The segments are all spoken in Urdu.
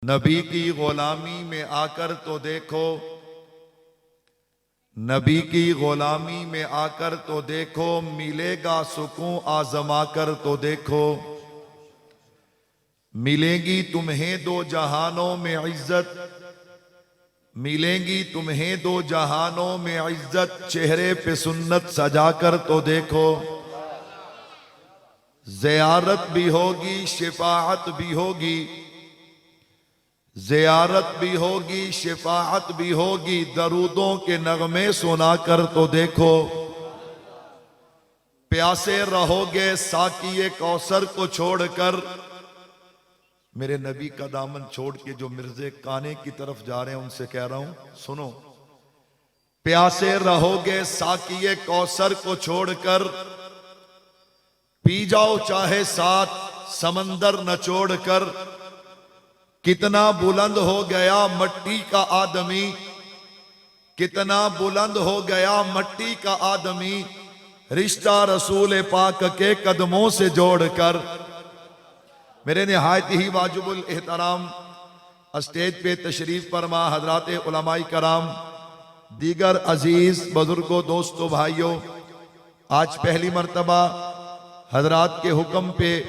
نبی کی غلامی میں آ کر تو دیکھو، نبی کی غلامی میں آ کر تو دیکھو، ملے گا سکون آزما کر تو دیکھو، ملیں گی تمہیں دو جہانوں میں عزت، ملیں گی تمہیں دو جہانوں میں عزت، چہرے پہ سنت سجا کر تو دیکھو، زیارت بھی ہوگی شفاعت بھی ہوگی، زیارت بھی ہوگی شفاعت بھی ہوگی، درودوں کے نغمے سنا کر تو دیکھو، پیاسے رہو گے ساقی کوثر کو چھوڑ کر، میرے نبی کا دامن چھوڑ کے جو مرزے کانے کی طرف جا رہے ہیں ان سے کہہ رہا ہوں سنو، پیاسے رہو گے ساقی کوثر کو چھوڑ کر، پی جاؤ چاہے ساتھ سمندر نچوڑ کر، کتنا بلند ہو گیا مٹی کا آدمی، کتنا بلند ہو گیا مٹی کا آدمی، رشتہ رسول پاک کے قدموں سے جوڑ کر۔ میرے نہایت ہی واجب الاحترام اسٹیج پہ تشریف فرما حضرات علماء کرام، دیگر عزیز بزرگوں دوستوں بھائیوں، آج پہلی مرتبہ حضرات کے حکم پہ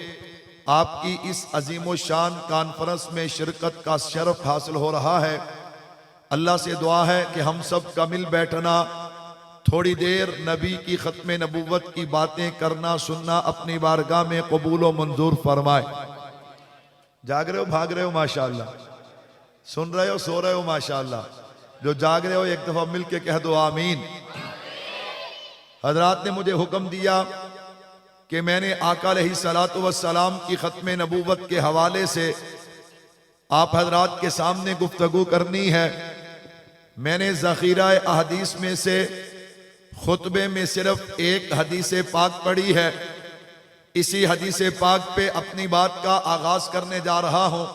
آپ کی اس عظیم و شان کانفرنس میں شرکت کا شرف حاصل ہو رہا ہے۔ اللہ سے دعا ہے کہ ہم سب کا مل بیٹھنا، تھوڑی دیر نبی کی ختم نبوت کی باتیں کرنا سننا اپنی بارگاہ میں قبول و منظور فرمائے۔ جاگ رہے ہو بھاگ رہے ہو ماشاءاللہ، سن رہے ہو سو رہے ہو ماشاءاللہ، جو جاگ رہے ہو ایک دفعہ مل کے کہہ دو آمین۔ حضرات نے مجھے حکم دیا کہ میں نے آقا علیہ السلام کی ختم نبوت کے حوالے سے آپ حضرات کے سامنے گفتگو کرنی ہے۔ میں نے ذخیرہ احادیث میں سے خطبے میں صرف ایک حدیث پاک پڑھی ہے، اسی حدیث پاک پہ اپنی بات کا آغاز کرنے جا رہا ہوں،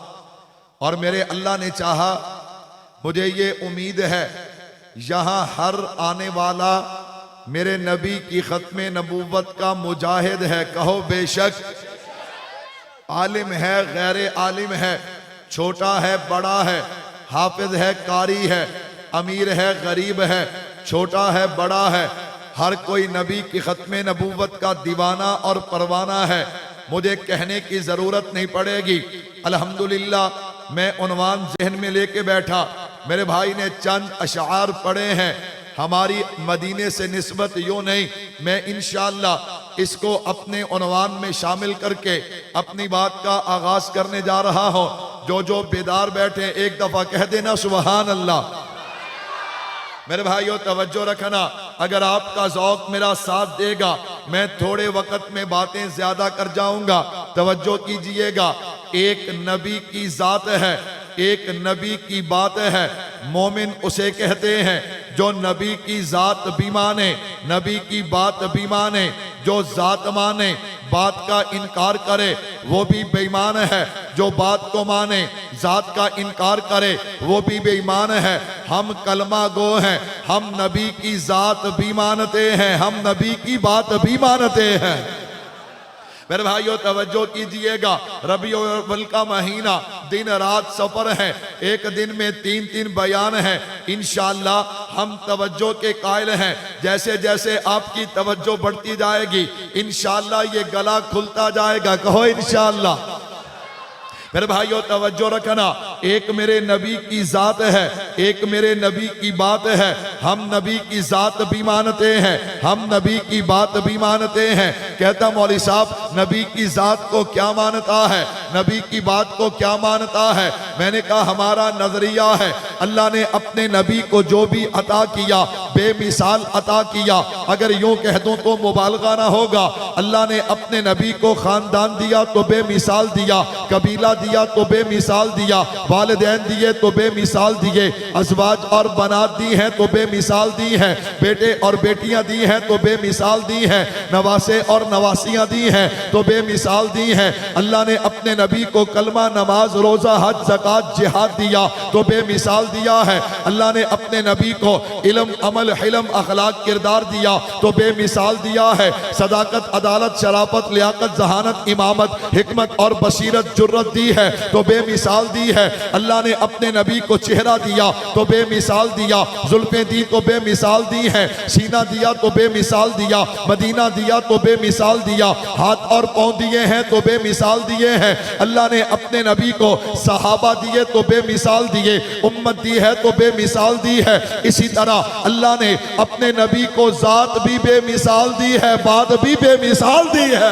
اور میرے اللہ نے چاہا، مجھے یہ امید ہے یہاں ہر آنے والا میرے نبی کی ختم نبوت کا مجاہد ہے، کہو بے شک، عالم ہے غیر عالم ہے، چھوٹا ہے بڑا ہے، حافظ ہے قاری ہے، امیر ہے غریب ہے، چھوٹا ہے بڑا ہے، ہر کوئی نبی کی ختم نبوت کا دیوانہ اور پروانہ ہے۔ مجھے کہنے کی ضرورت نہیں پڑے گی، الحمدللہ میں عنوان ذہن میں لے کے بیٹھا، میرے بھائی نے چند اشعار پڑھے ہیں، ہماری مدینے سے نسبت یوں نہیں، میں انشاءاللہ اس کو اپنے عنوان میں شامل کر کے اپنی بات کا آغاز کرنے جا رہا ہوں۔ جو بیدار بیٹھے ایک دفعہ کہہ دینا سبحان اللہ۔ میرے بھائیو توجہ رکھنا، اگر آپ کا ذوق میرا ساتھ دے گا میں تھوڑے وقت میں باتیں زیادہ کر جاؤں گا۔ توجہ کیجئے گا، ایک نبی کی ذات ہے، ایک نبی کی بات ہے، مومن اسے کہتے ہیں جو نبی کی ذات بھی مانے، نبی کی بات بھی مانے، جو ذات مانے بات کا انکار کرے وہ بھی بے ایمان ہے، جو بات کو مانے ذات کا انکار کرے وہ بھی بے ایمان ہے۔ ہم کلمہ گو ہیں، ہم نبی کی ذات بھی مانتے ہیں، ہم نبی کی بات بھی مانتے ہیں۔ میرے بھائیو توجہ کیجئے گا، ربیع الاول کا مہینہ، دن رات سفر ہے، ایک دن میں تین بیان ہیں، انشاءاللہ ہم توجہ کے قائل ہیں، جیسے جیسے آپ کی توجہ بڑھتی جائے گی انشاءاللہ یہ گلا کھلتا جائے گا، کہو انشاءاللہ۔ میرے بھائیو توجہ رکھنا، ایک میرے نبی کی ذات ہے، ایک میرے نبی کی بات ہے، ہم نبی کی ذات بھی مانتے ہیں، ہم نبی کی بات بھی مانتے ہیں۔ کہتا مولوی صاحب نبی کی ذات کو کیا مانتا ہے، نبی کی بات کو کیا مانتا ہے؟ میں نے کہا ہمارا نظریہ ہے، اللہ نے اپنے نبی کو جو بھی عطا کیا بے مثال عطا کیا، اگر یوں کہہ دوں تو مبالغہ نہ ہوگا، اللہ نے اپنے نبی کو خاندان دیا تو بے مثال دیا، قبیلہ دیا تو بے مثال دیا، والدین دیے تو بے مثال دیے، ازواج اور بنات دی ہیں تو بے مثال دی ہیں، بیٹے اور بیٹیاں دی ہیں تو بے مثال دی ہیں، نواسے اور نواسیاں دی ہیں تو بے مثال دی ہیں۔ اللہ نے اپنے نبی کو کلمہ نماز روزہ حج زکوٰۃ جہاد دیا تو بے مثال دیا ہے۔ اللہ نے اپنے نبی کو علم عمل حلم اخلاق کردار دیا تو بے مثال دیا ہے۔ صداقت عدالت شرافت لیاقت ذہانت امامت حکمت اور بصیرت جرت دی ہے تو بے مثال دی ہے۔ اللہ نے اپنے نبی کو چہرہ دیا تو بے مثال دیا، زلفیں دی تو بے مثال دی ہیں، سینہ دیا تو بے مثال دیا، مدینہ دیا تو بے مثال دیا، ہاتھ اور پاؤں دیے ہیں تو بے مثال دیے ہیں۔ اللہ نے اپنے نبی کو صحابہ دیے تو بے مثال دیے، امت دی ہے تو بے مثال دی ہے۔ اسی طرح اللہ نے اپنے نبی کو ذات بھی بے مثال دی ہے، بات بھی بے مثال دی ہے۔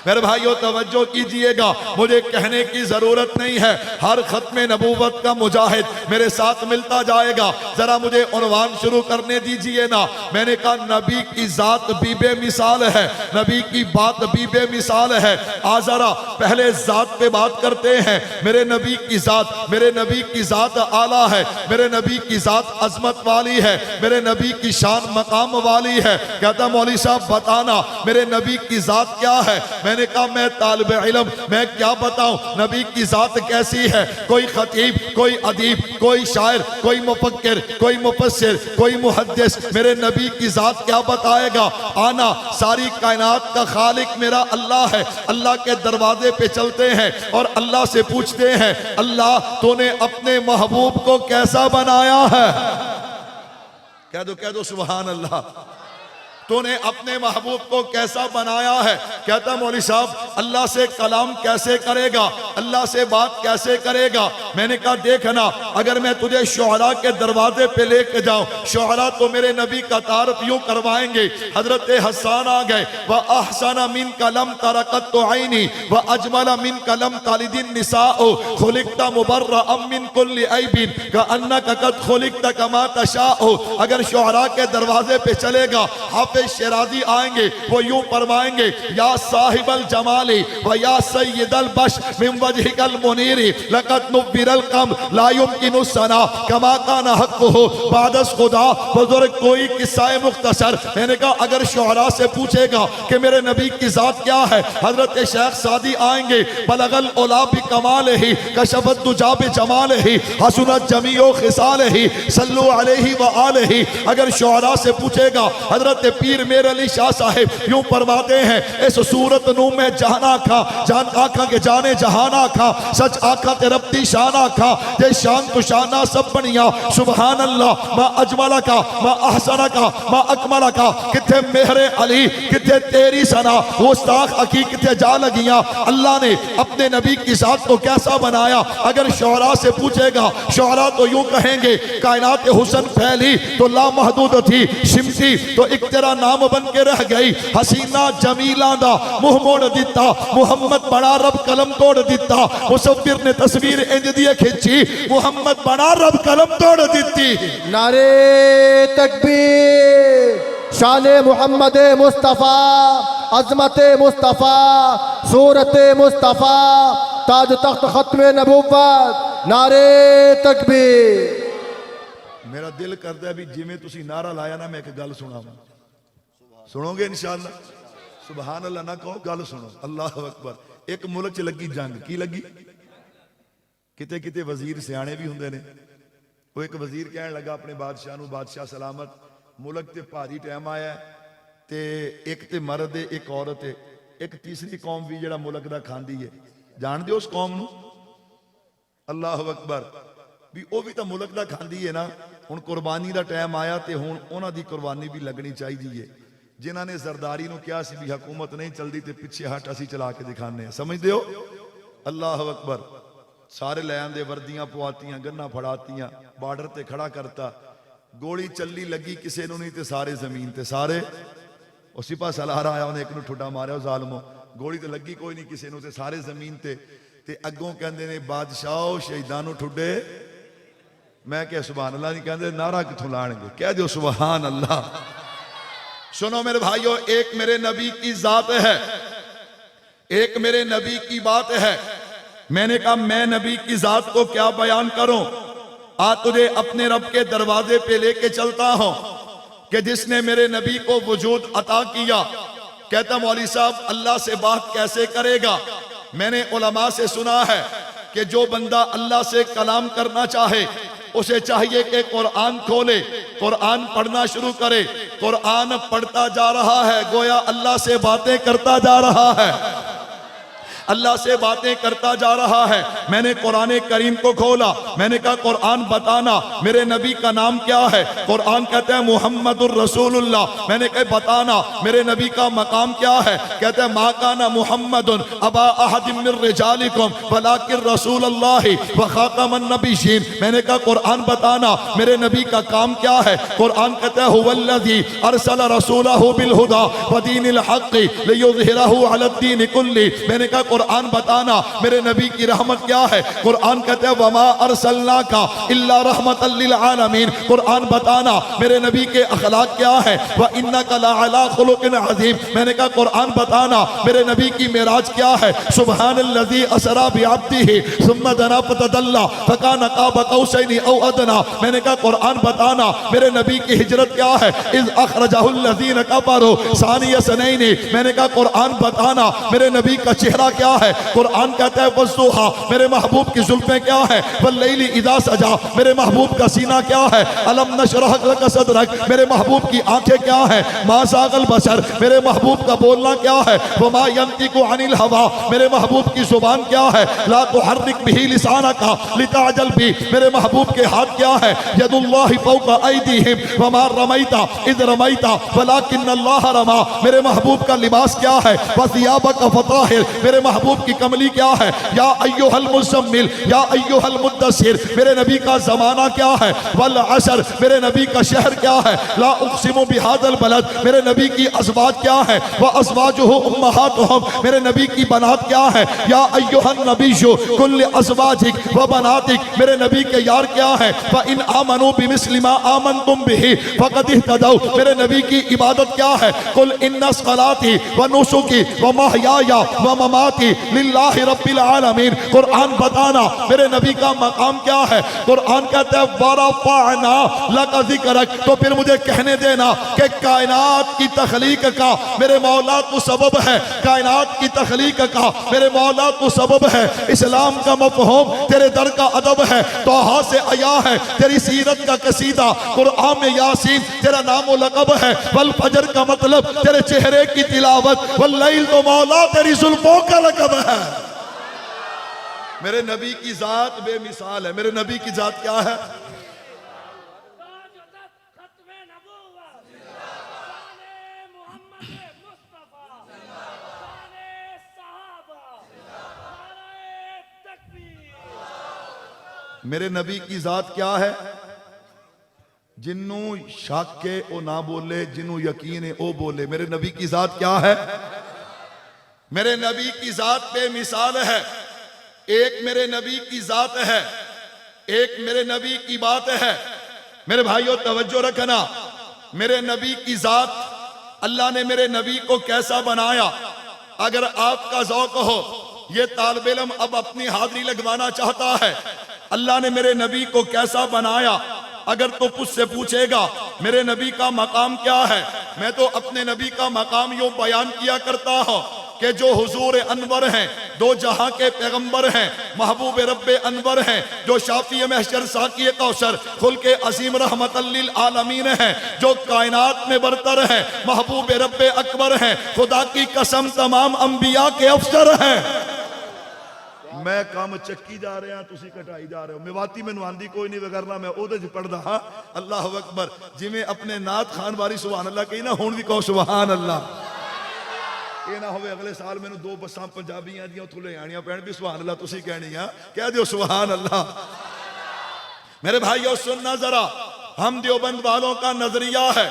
میرے بھائیو توجہ کیجئے گا، مجھے کہنے کی ضرورت نہیں ہے، ہر ختم نبوت کا مجاہد میرے ساتھ ملتا جائے گا۔ ذرا مجھے عنوان شروع کرنے دیجئے نا۔ میں نے کہا نبی کی ذات بھی بے مثال ہے، نبی کی بات بھی بے مثال ہے۔ ذرا پہلے ذات پہ بات کرتے ہیں۔ میرے نبی کی ذات اعلیٰ ہے، میرے نبی کی ذات عظمت والی ہے، میرے نبی کی شان مقام والی ہے۔ کہتا مولوی صاحب بتانا میرے نبی کی ذات کیا ہے؟ میں نے کہا میں طالب علم، میں کیا بتاؤں نبی کی ذات کیسی ہے؟ کوئی خطیب، کوئی ادیب، کوئی شاعر، کوئی مفکر، کوئی مفسر، کوئی محدث میرے نبی کی ذات کیا بتائے گا؟ آنا ساری کائنات کا خالق میرا اللہ ہے۔ اللہ کے دروازے پہ چلتے ہیں اور اللہ سے پوچھتے ہیں اللہ تو نے اپنے محبوب کو کیسا بنایا ہے؟ کہہ دو سبحان اللہ۔ تو نے اپنے محبوب کو کیسا بنایا ہے؟ کہتا مولوی صاحب اللہ سے کلام کیسے کرے گا، اللہ سے بات کیسے کرے گا؟ میں نے کہا دیکھنا اگر میں تجھے شعراء کے دروازے پہ لے کے جاؤں، شعراء تو میرے نبی کا تعارف یوں کروائیں گے۔ حضرت حسان آ گئے، وَأَحْسَنَ مِنْكَ لَمْ تَرَ قَطُّ عَيْنِي وَأَجْمَلَ مِنْكَ لَمْ تَلِدِ النِّسَاءُ خُلِقْتَ مُبَرَّأً مِنْ كُلِّ عَيْبٍ كَأَنَّكَ قَدْ خُلِقْتَ كَمَا تَشَاءُ۔ اگر شعراء کے دروازے پہ چلے گا، حافظ شیرازی آئیں گے، وہ یوں فرمائیں گے یا صاحب الجمال و یا سید البش من وجهک المنیر لقد نبر القمر لا يمکن الثنا کما کان حقہ بعد از خدا۔ بزرگ کوئی قصہ مختصر۔ میں نے کہا اگر شعراء سے پوچھے گا کہ میرے نبی کی ذات کیا ہے، حضرت شیخ سعدی آئیں گے بلغ العلا بکمالہ کشف الدجا بجمالہ حسنت جمیع خصالہ صلو علیہ وآلہ۔ اگر شعراء سے پوچھے گا حضرت پیر میر علی شاہ صاحب یوں فرماتے ہیں اس صورت نو میں جہانا کھا، جان آکھا کے جانے جہانا کھا، سچ آکھا تے ربتی شانا کھا، جے شان تو شانہ سب بنیا سبحان اللہ۔ ما اجملہ کا، ما احسنہ کا، ما اکملہ کا، کتھے مہر علی، کتھے تیری سنا، گستاخ اکی کتھے جا لگیاں۔ اللہ نے اپنے نبی کی ذات کو کیسا بنایا؟ اگر شعراء سے پوچھے گا، شعراء تو یوں کہیں گے کائنات حسن پھیلی تو لامحدود تھی، شمسی تو ایک تیرا نام بن کے رہ گئی، حسینہ جمیلہ دا منہ موڑ دیتا، محمد بڑا رب قلم توڑ دیتا، مصور نے تصویر انج دیے کھچی، محمد بڑا رب قلم توڑ دیتی۔ نعرے تکبیر، شان محمد مصطفیٰ، عظمت مصطفیٰ، صورت مصطفیٰ، تاج تخت ختم نبوت، نعرے تکبیر۔ میرا دل کرتا ہے بھی جی میں تسی نعرہ لایا نا میں ایک گل سنا ہوں، سنو گے انشاءاللہ؟ سبحان اللہ نہ کہو، گل سنو۔ اللہ اکبر۔ ایک ملک چ لگی جنگ، کی لگی؟ کتے کتے وزیر سیانے بھی ہوندے نے۔ وہ ایک وزیر کہنے لگا اپنے بادشاہ نو، بادشاہ سلامت ملک تے بھاری ٹائم آیا ہے تے ایک تے مرد ہے ایک عورت ہے، ایک تیسری قوم بھی جڑا ملک دا کھاندی ہے، جان دیو اس قوم نو؟ اللہ اکبر۔ بھی او بھی تا ملک دا کھاندی ہے نا، ہن قربانی دا ٹائم آیا تے ہن انہاں دی قربانی بھی لگنی چاہیے۔ جنہاں نے زرداری نو کیا سی بھی حکومت نہیں چل دی تے پیچھے ہٹ اسی چلا کے دکھانے ہیں، سمجھ دیو؟ اللہ اکبر۔ سارے لے آندے وردیاں پواتیاں، گنا پھڑاتیاں، بارڈر تے کھڑا کرتا، گولی چلی لگی کسے نو نہیں تے سارے زمین تے سارے، اور سپاہ سالار آیا انہیں ایک نو ٹھڈا ماریا ظالمو، گولی تے لگی کوئی نہیں کسے نو تے سارے زمین تے اگوں کہندے نے بادشاہو شہیدانو ٹھڈے، میں کہ سبحان اللہ نہیں کہندے نعرہ کتھوں لان گے، کہہ دیو سبحان اللہ۔ سنو میرے بھائیو، ایک میرے نبی کی ذات ہے، ایک میرے نبی کی بات ہے۔ میں نے کہا میں نبی کی ذات کو کیا بیان کروں؟ تجھے اپنے رب کے دروازے پہ لے کے چلتا ہوں کہ جس نے میرے نبی کو وجود عطا کیا۔ کہتا مولوی صاحب اللہ سے بات کیسے کرے گا؟ میں نے علماء سے سنا ہے کہ جو بندہ اللہ سے کلام کرنا چاہے اسے چاہیے کہ قرآن کھولے، قرآن پڑھنا شروع کرے، قرآن پڑھتا جا رہا ہے گویا اللہ سے باتیں کرتا جا رہا ہے۔ اللہ سے باتیں کرتا جا رہا ہے. میں نے قرآن کریم کو کھولا, میں نے کہا قرآن بتانا میرے نبی کا نام کیا ہے. قرآن کہتا ہے محمد الرسول اللہ. میں نے کہا بتانا میرے نبی کا مقام کیا ہے. کہتا ہے ما کان محمد ابا احد من رجالکم ولکن رسول اللہ وخاتم النبیین. میں نے کہا قرآن بتانا میرے نبی کا کام کیا ہے. قرآن کہتا ہے هو الذی ارسل رسولہ بالہدی ودین الحق لیظہرہ علی الدین کلہ. میں نے کہا قرآن بتانا میرے نبی کی رحمت کیا ہے. قرآن کہتا ہے وما ارسلناک الا رحمتا للعالمین. قرآن بتانا میرے نبی کے اخلاق کیا ہے. وانک لعلی خلق عظیم. میں نے کہا قرآن بتانا میرے نبی کی معراج کیا ہے. سبحان الذی اسری بعبدہ ثم دنا فتدلی فکان قاب قوسین او ادنی. میں نے کہا قرآن بتانا میرے نبی کی ہجرت کیا ہے. اذ اخرجہ الذین کفروا ثانی اثنین. میں نے کہا قرآن بتانا میرے نبی کا چہرہ کیا ہے. قرآن کہتا ہے والضحیٰ میرے محبوب کی زلفیں کیا ہے. واللیل اذا سجا میرے محبوب کا سینہ کیا ہے. الم نشرح لک صدرک میرے محبوب کی آنکھیں کیا ہے. ما زاغ البصر میرے محبوب کا بولنا کیا ہے. وما ینطق عن الہویٰ میرے محبوب کی زبان کیا ہے. لا تحرک بہ لسانک لتعجل بہ میرے محبوب کے ہاتھ کیا ہے. ید اللہ فوق ایدیہم وما رمیت اذ رمیت ولکن اللہ رمی میرے محبوب کا لباس کیا ہے. وثیابک فطہر میرے محبوب کی کملی کیا ہے. یا ایھا المزمل یا ایھا المدثر میرے نبی کا زمانہ کیا ہے. والعصر میرے نبی کا شہر کیا ہے. لا اقسم بہذا البلد میرے نبی کی ازواج کیا ہے. وازواجہ امہاتہم میرے نبی کی بنات کیا ہے. یا ایھا النبی کل ازواجک وبناتک میرے نبی کے یار کیا ہے. فإن آمنوا بمثل ما آمنتم به فقد اهتدوا میرے نبی کی عبادت کیا ہے. قل ان صلاتي ونسكي ومحياي ومماتي للہ رب العالمین. قرآن بتانا میرے نبی کا مقام کیا ہے. قرآن کہتا ہے ورفعنا لک ذکرک. تو پھر مجھے کہنے دینا کہ کائنات کی تخلیق کا میرے مولا تو سبب ہے. کائنات کی تخلیق کا میرے مولا تو سبب ہے. اسلام کا مفہوم تیرے در کا ادب ہے. طٰہٰ سے عیا ہے تیری سیرت کا قصیدہ. قرآن میں یاسین تیرا نام و لقب ہے. والفجر کا مطلب تیرے چہرے کی تلاوت. واللیل تو مولا تیری زلفوں کا لقب ہے. میرے نبی کی ذات بے مثال ہے. میرے نبی کی ذات کیا ہے. میرے نبی کی ذات کیا ہے. جنوں شک کے او نہ بولے, جنوں یقین ہے او بولے. میرے نبی کی ذات کیا ہے. میرے نبی کی ذات بے مثال ہے. ایک میرے نبی کی ذات ہے, ایک میرے نبی کی بات ہے. میرے بھائیوں توجہ رکھنا. میرے نبی کی ذات اللہ نے میرے نبی کو کیسا بنایا. اگر آپ کا ذوق ہو, یہ طالب علم اب اپنی حاضری لگوانا چاہتا ہے, اللہ نے میرے نبی کو کیسا بنایا. اگر تو مجھ سے پوچھے گا میرے نبی کا مقام کیا ہے, میں تو اپنے نبی کا مقام یوں بیان کیا کرتا ہوں کہ جو حضور انور ہیں, دو جہاں کے پیغمبر ہیں, محبوب رب انور ہیں, جو شافی محشر ساقی کوثر خلق عظیم رحمت للعالمین ہیں, جو کائنات میں برتر ہیں, محبوب رب اکبر ہیں, خدا کی قسم تمام انبیاء کے افسر ہیں. میں کام چکی جا رہے ہیں, تسی کٹائی جا رہے ہو. میواتی میں نواندی کوئی نہیں وگرنا میں او دے چ پڑھ دا. اللہ اکبر. جی میں اپنے نعت خان باری سبحان اللہ کہی نا, ہون بھی کہو سبحان اللہ. یہ نہ ہوئے اگلے سال میں نے 2 بساں پنجابیاں دیاں تھلے آنیاں پہن بھی سبحان اللہ تسی کہنی ہیں, کہہ دیو سبحان اللہ. میرے بھائیو سننا ذرا, ہم دیوبند والوں کا نظریہ ہے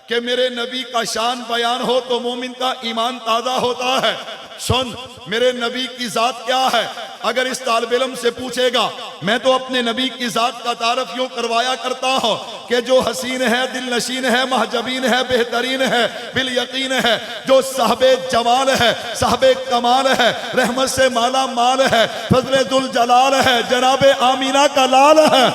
کہ میرے نبی کا شان بیان ہو تو مومن کا ایمان تازہ ہوتا ہے. سن, میرے نبی کی ذات کیا ہے. اگر اس طالب علم سے پوچھے گا, میں تو اپنے نبی کی ذات کا تعارف یوں کروایا کرتا ہوں کہ جو حسین ہے, دل نشین ہے, محجبین ہے, بہترین ہے, بالیقین ہے, جو صاحب جمال ہے, صاحب کمال ہے, رحمت سے مالا مال ہے, فضل ذوالجلال ہے, جناب آمینہ کا لال ہے.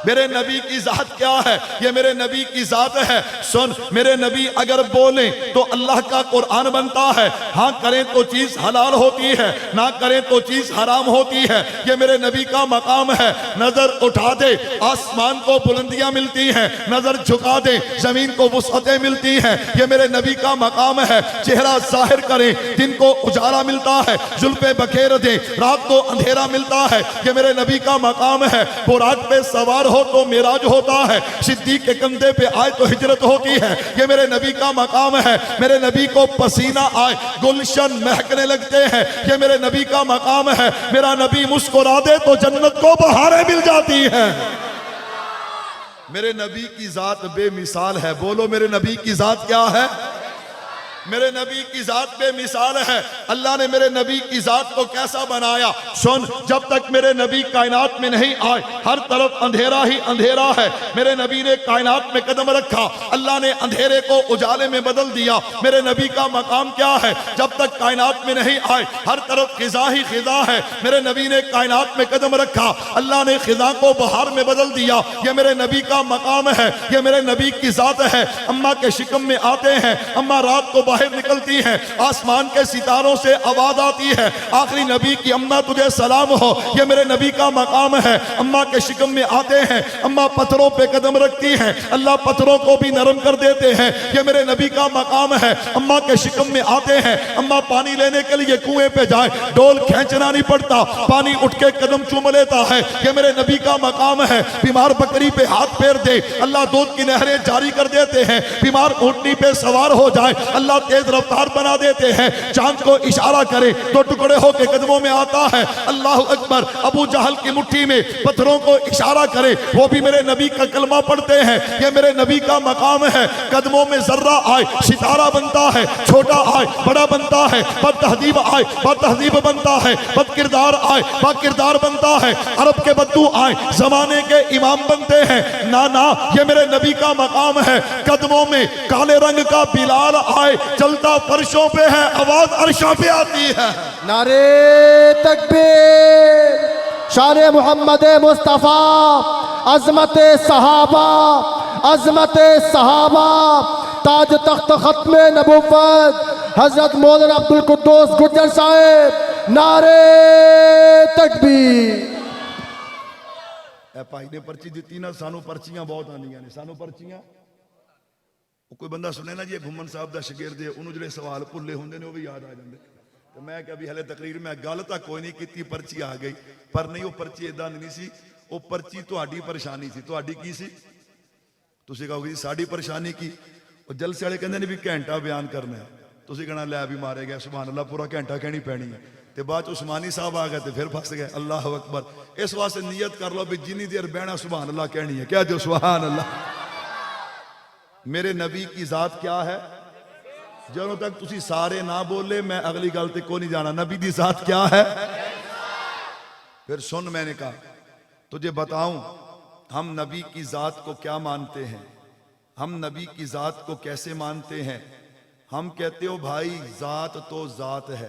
میرے نبی کی ذات کیا ہے؟ یہ میرے نبی کی ذات ہے۔ سن، میرے نبی اگر بولیں تو اللہ کا قرآن بنتا ہے، ہاں کریں تو چیز حلال ہوتی ہے، نہ کریں تو چیز حرام ہوتی ہے۔ یہ میرے نبی کا مقام ہے۔ نظر اٹھا دے آسمان کو بلندیاں ملتی ہیں، نظر جھکا دے زمین کو وسعتیں ملتی ہیں۔ یہ میرے نبی کا مقام ہے۔ چہرہ ظاہر کریں، دن کو اجالا ملتا ہے، زلفیں بکھیر دیں، رات کو اندھیرا ملتا ہے۔ یہ میرے نبی کا مقام ہے۔ براق پہ سوار ہو تو معراج ہوتا ہے، صدیق کے کندھے پہ آئے تو ہجرت ہوتی ہے۔ یہ میرے نبی کا مقام ہے۔ میرے نبی کو پسینہ آئے گلشن مہکنے لگتے ہیں۔ یہ میرے نبی کا مقام ہے۔ میرا نبی مسکرا دے تو جنت کو بہاریں مل جاتی ہیں۔ میرے نبی کی ذات بے مثال ہے۔ بولو میرے نبی کی ذات کیا ہے؟ میرے نبی کی ذات بے مثال ہے۔ اللہ نے میرے نبی کی ذات کو کیسا بنایا؟ سن، جب تک میرے نبی کائنات میں نہیں آئے ہر طرف اندھیرا ہی اندھیرا ہے۔ میرے نبی نے کائنات میں قدم رکھا، اللہ نے اندھیرے کو اجالے میں بدل دیا۔ میرے نبی کا مقام کیا ہے؟ جب تک کائنات میں نہیں آئے ہر طرف خزاں ہی خزاں ہے۔ میرے نبی نے کائنات میں قدم رکھا، اللہ نے خزاں کو بہار میں بدل دیا۔ یہ میرے نبی کا مقام ہے، یہ میرے نبی کی ذات ہے۔ اماں کے شکم میں آتے ہیں، اماں رات کو باہر نکلتی ہیں، آسمان کے ستاروں سے آواز آتی ہے، آخری نبی کی اماں تجھے سلام ہو۔ یہ میرے نبی کا مقام ہے۔ اماں کے شکم میں آتے ہیں، اماں پتھروں پہ قدم رکھتی ہیں، اللہ پتھروں کو بھی نرم کر دیتے ہیں۔ یہ میرے نبی کا مقام ہے۔ اماں کے شکم میں آتے ہیں، اماں پانی لینے کے لیے کنویں پہ جائیں، ڈول کھینچنا نہیں پڑتا، پانی اٹھ کے قدم چوم لیتا ہے۔ یہ میرے نبی کا مقام ہے۔ بیمار بکری پہ ہاتھ پھیر دے، اللہ دودھ کی نہریں جاری کر دیتے ہیں۔ بیمار اونٹنی پہ سوار ہو جائے، اللہ تیز رفتار بنا دیتے ہیں۔ چاند کو اشارہ کرے تو ٹکڑے ہو کے قدموں میں آتا ہے۔ اللہ اکبر، ابو جہل کی مٹھی میں پتھروں کو اشارہ کرے وہ بھی میرے نبی کا کلمہ پڑھتے ہیں۔ یہ میرے نبی کا مقام ہے۔ قدموں میں ذرہ آئے ستارہ بنتا ہے، چھوٹا آئے بڑا بنتا ہے، بد تہذیب آئے بد تہذیب بنتا ہے، بد کردار آئے با کردار بنتا ہے۔ عرب کے بدو آئے زمانے کے امام بنتے ہیں۔ نانا، یہ میرے نبی کا مقام ہے۔ قدموں میں کالے رنگ کا بلال آئے، چلتا فرشوں پہ ہے، آواز عرشوں پہ آتی ہے۔ نعرے تکبیر، شان محمد مصطفیٰ، عظمت صحابہ، عظمت صحابہ، تاج تخت ختم نبوت حضرت مولانا عبدالقدوس گجر صاحب، نعرے تکبیر۔ اے بھائی نے پرچی دیتی نا، سانو پرچیاں بہت آنیاں نے، سانو پرچیاں کوئی بندہ سنے نا جی گھمن صاحب دا شگرد ہے، انہوں جڑے سوال بھلے ہوندے نے وہ بھی یاد آ جاندے۔ تو میں کہ ابھی ہلے تقریر میں گل تک کوئی نہیں کیتی، پرچی آ گئی، پر نہیں وہ پرچی اداں نہیں سی، وہ پرچی تہاڈی پریشانی سی۔ تہاڈی کی سی؟ تسی کہو گے جی ساڈی پریشانی کی؟ وہ جلسے والے کہندے نے بھی گھنٹہ بیان کرنا ہے، تسی کہنا لے بھی مارے گئے سبحان اللہ پورا گھنٹہ کہنی پینی ہے۔ تے بعد عثمانی صاحب آ گئے تے پھر پھنس گئے۔ اللہ اکبر، اس واسطے نیت کر لو بھی جنی دیر بہنا سبحان اللہ کہنی ہے، کہہ جو سبحان اللہ۔ میرے نبی کی ذات کیا ہے؟ جنہوں تک تسی سارے نہ بولے میں اگلی گل تے کو نہیں جانا۔ نبی دی ذات کیا ہے؟ پھر سن، میں نے کہا تجھے بتاؤں ہم نبی کی ذات کو کیا مانتے ہیں، ہم نبی کی ذات کو کیسے مانتے ہیں۔ ہم کہتے ہو بھائی ذات تو ذات ہے،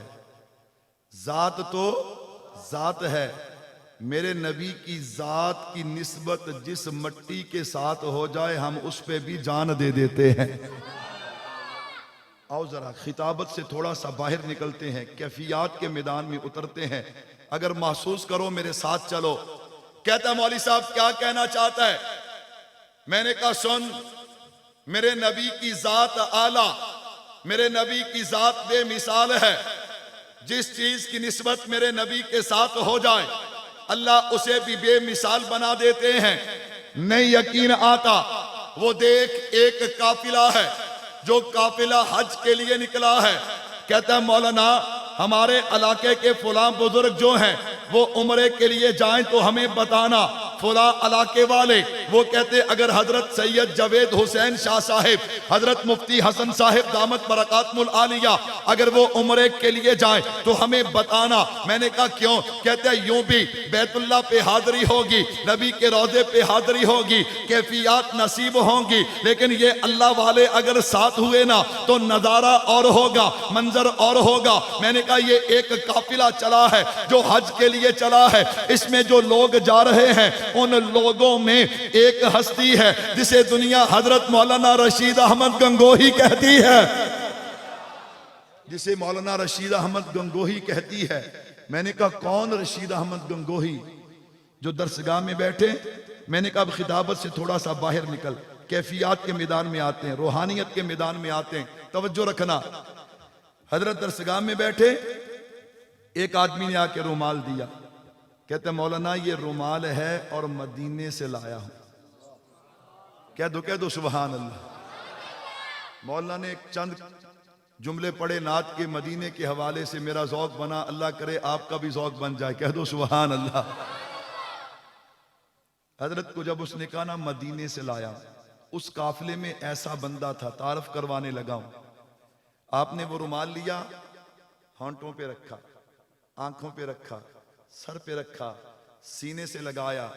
ذات تو ذات ہے۔ میرے نبی کی ذات کی نسبت جس مٹی کے ساتھ ہو جائے ہم اس پہ بھی جان دے دیتے ہیں۔ آؤ ذرا خطابت سے تھوڑا سا باہر نکلتے ہیں، کیفیات کے میدان میں اترتے ہیں۔ اگر محسوس کرو میرے ساتھ چلو۔ کہتا ہے مولوی صاحب کیا کہنا چاہتا ہے؟ میں نے کہا سن، میرے نبی کی ذات اعلیٰ، میرے نبی کی ذات بے مثال ہے۔ جس چیز کی نسبت میرے نبی کے ساتھ ہو جائے اللہ اسے بھی بے مثال بنا دیتے ہیں۔ نہیں یقین آتا؟ وہ دیکھ ایک قافلہ ہے جو قافلہ حج کے لیے نکلا ہے۔ کہتا ہے مولانا ہمارے علاقے کے فلاں بزرگ جو ہیں وہ عمرے کے لیے جائیں تو ہمیں بتانا۔ فلاں علاقے والے وہ کہتے اگر حضرت سید جاوید حسین شاہ صاحب، حضرت مفتی حسن صاحب دامت برکاتہم العالیہ اگر وہ عمرے کے لیے جائیں تو ہمیں بتانا۔ میں نے کہا کیوں؟ کہتے ہیں یوں بھی بیت اللہ پہ حاضری ہوگی، نبی کے روضے پہ حاضری ہوگی، کیفیات نصیب ہوں گی، لیکن یہ اللہ والے اگر ساتھ ہوئے نا تو نظارہ اور ہوگا، منظر اور ہوگا۔ میں نے کہا یہ ایک قافلہ چلا ہے جو حج کے لیے چلا ہے، اس میں جو لوگ جا رہے ہیں ان لوگوں میں ایک ہستی ہے جسے دنیا حضرت مولانا رشید احمد گنگوہی کہتی ہے، جسے مولانا رشید احمد گنگوہی کہتی ہے۔ میں نے کہا کون رشید احمد گنگوہی؟ جو درسگاہ میں بیٹھے۔ میں نے کہا اب خطابت سے تھوڑا سا باہر نکل، کیفیات کے میدان میں آتے ہیں، روحانیت کے میدان میں آتے ہیں، توجہ رکھنا۔ حضرت درسگاہ میں بیٹھے، ایک آدمی نے آ کے رومال دیا، کہتے مولانا یہ رومال ہے اور مدینے سے لایا ہوں۔ کہہ دو سبحان اللہ۔ مولانا نے ایک چند جملے پڑھے نعت کے، مدینے کے حوالے سے میرا ذوق بنا، اللہ کرے آپ کا بھی ذوق بن جائے، کہہ دو سبحان اللہ۔ حضرت کو جب اس نے کہا نا مدینے سے لایا، اس قافلے میں ایسا بندہ تھا، تعارف کروانے لگا ہوں۔ آپ نے وہ رومال لیا، ہونٹوں پہ رکھا، آنکھوں پہ رکھا، سر پہ رکھا، سینے سے لگایا۔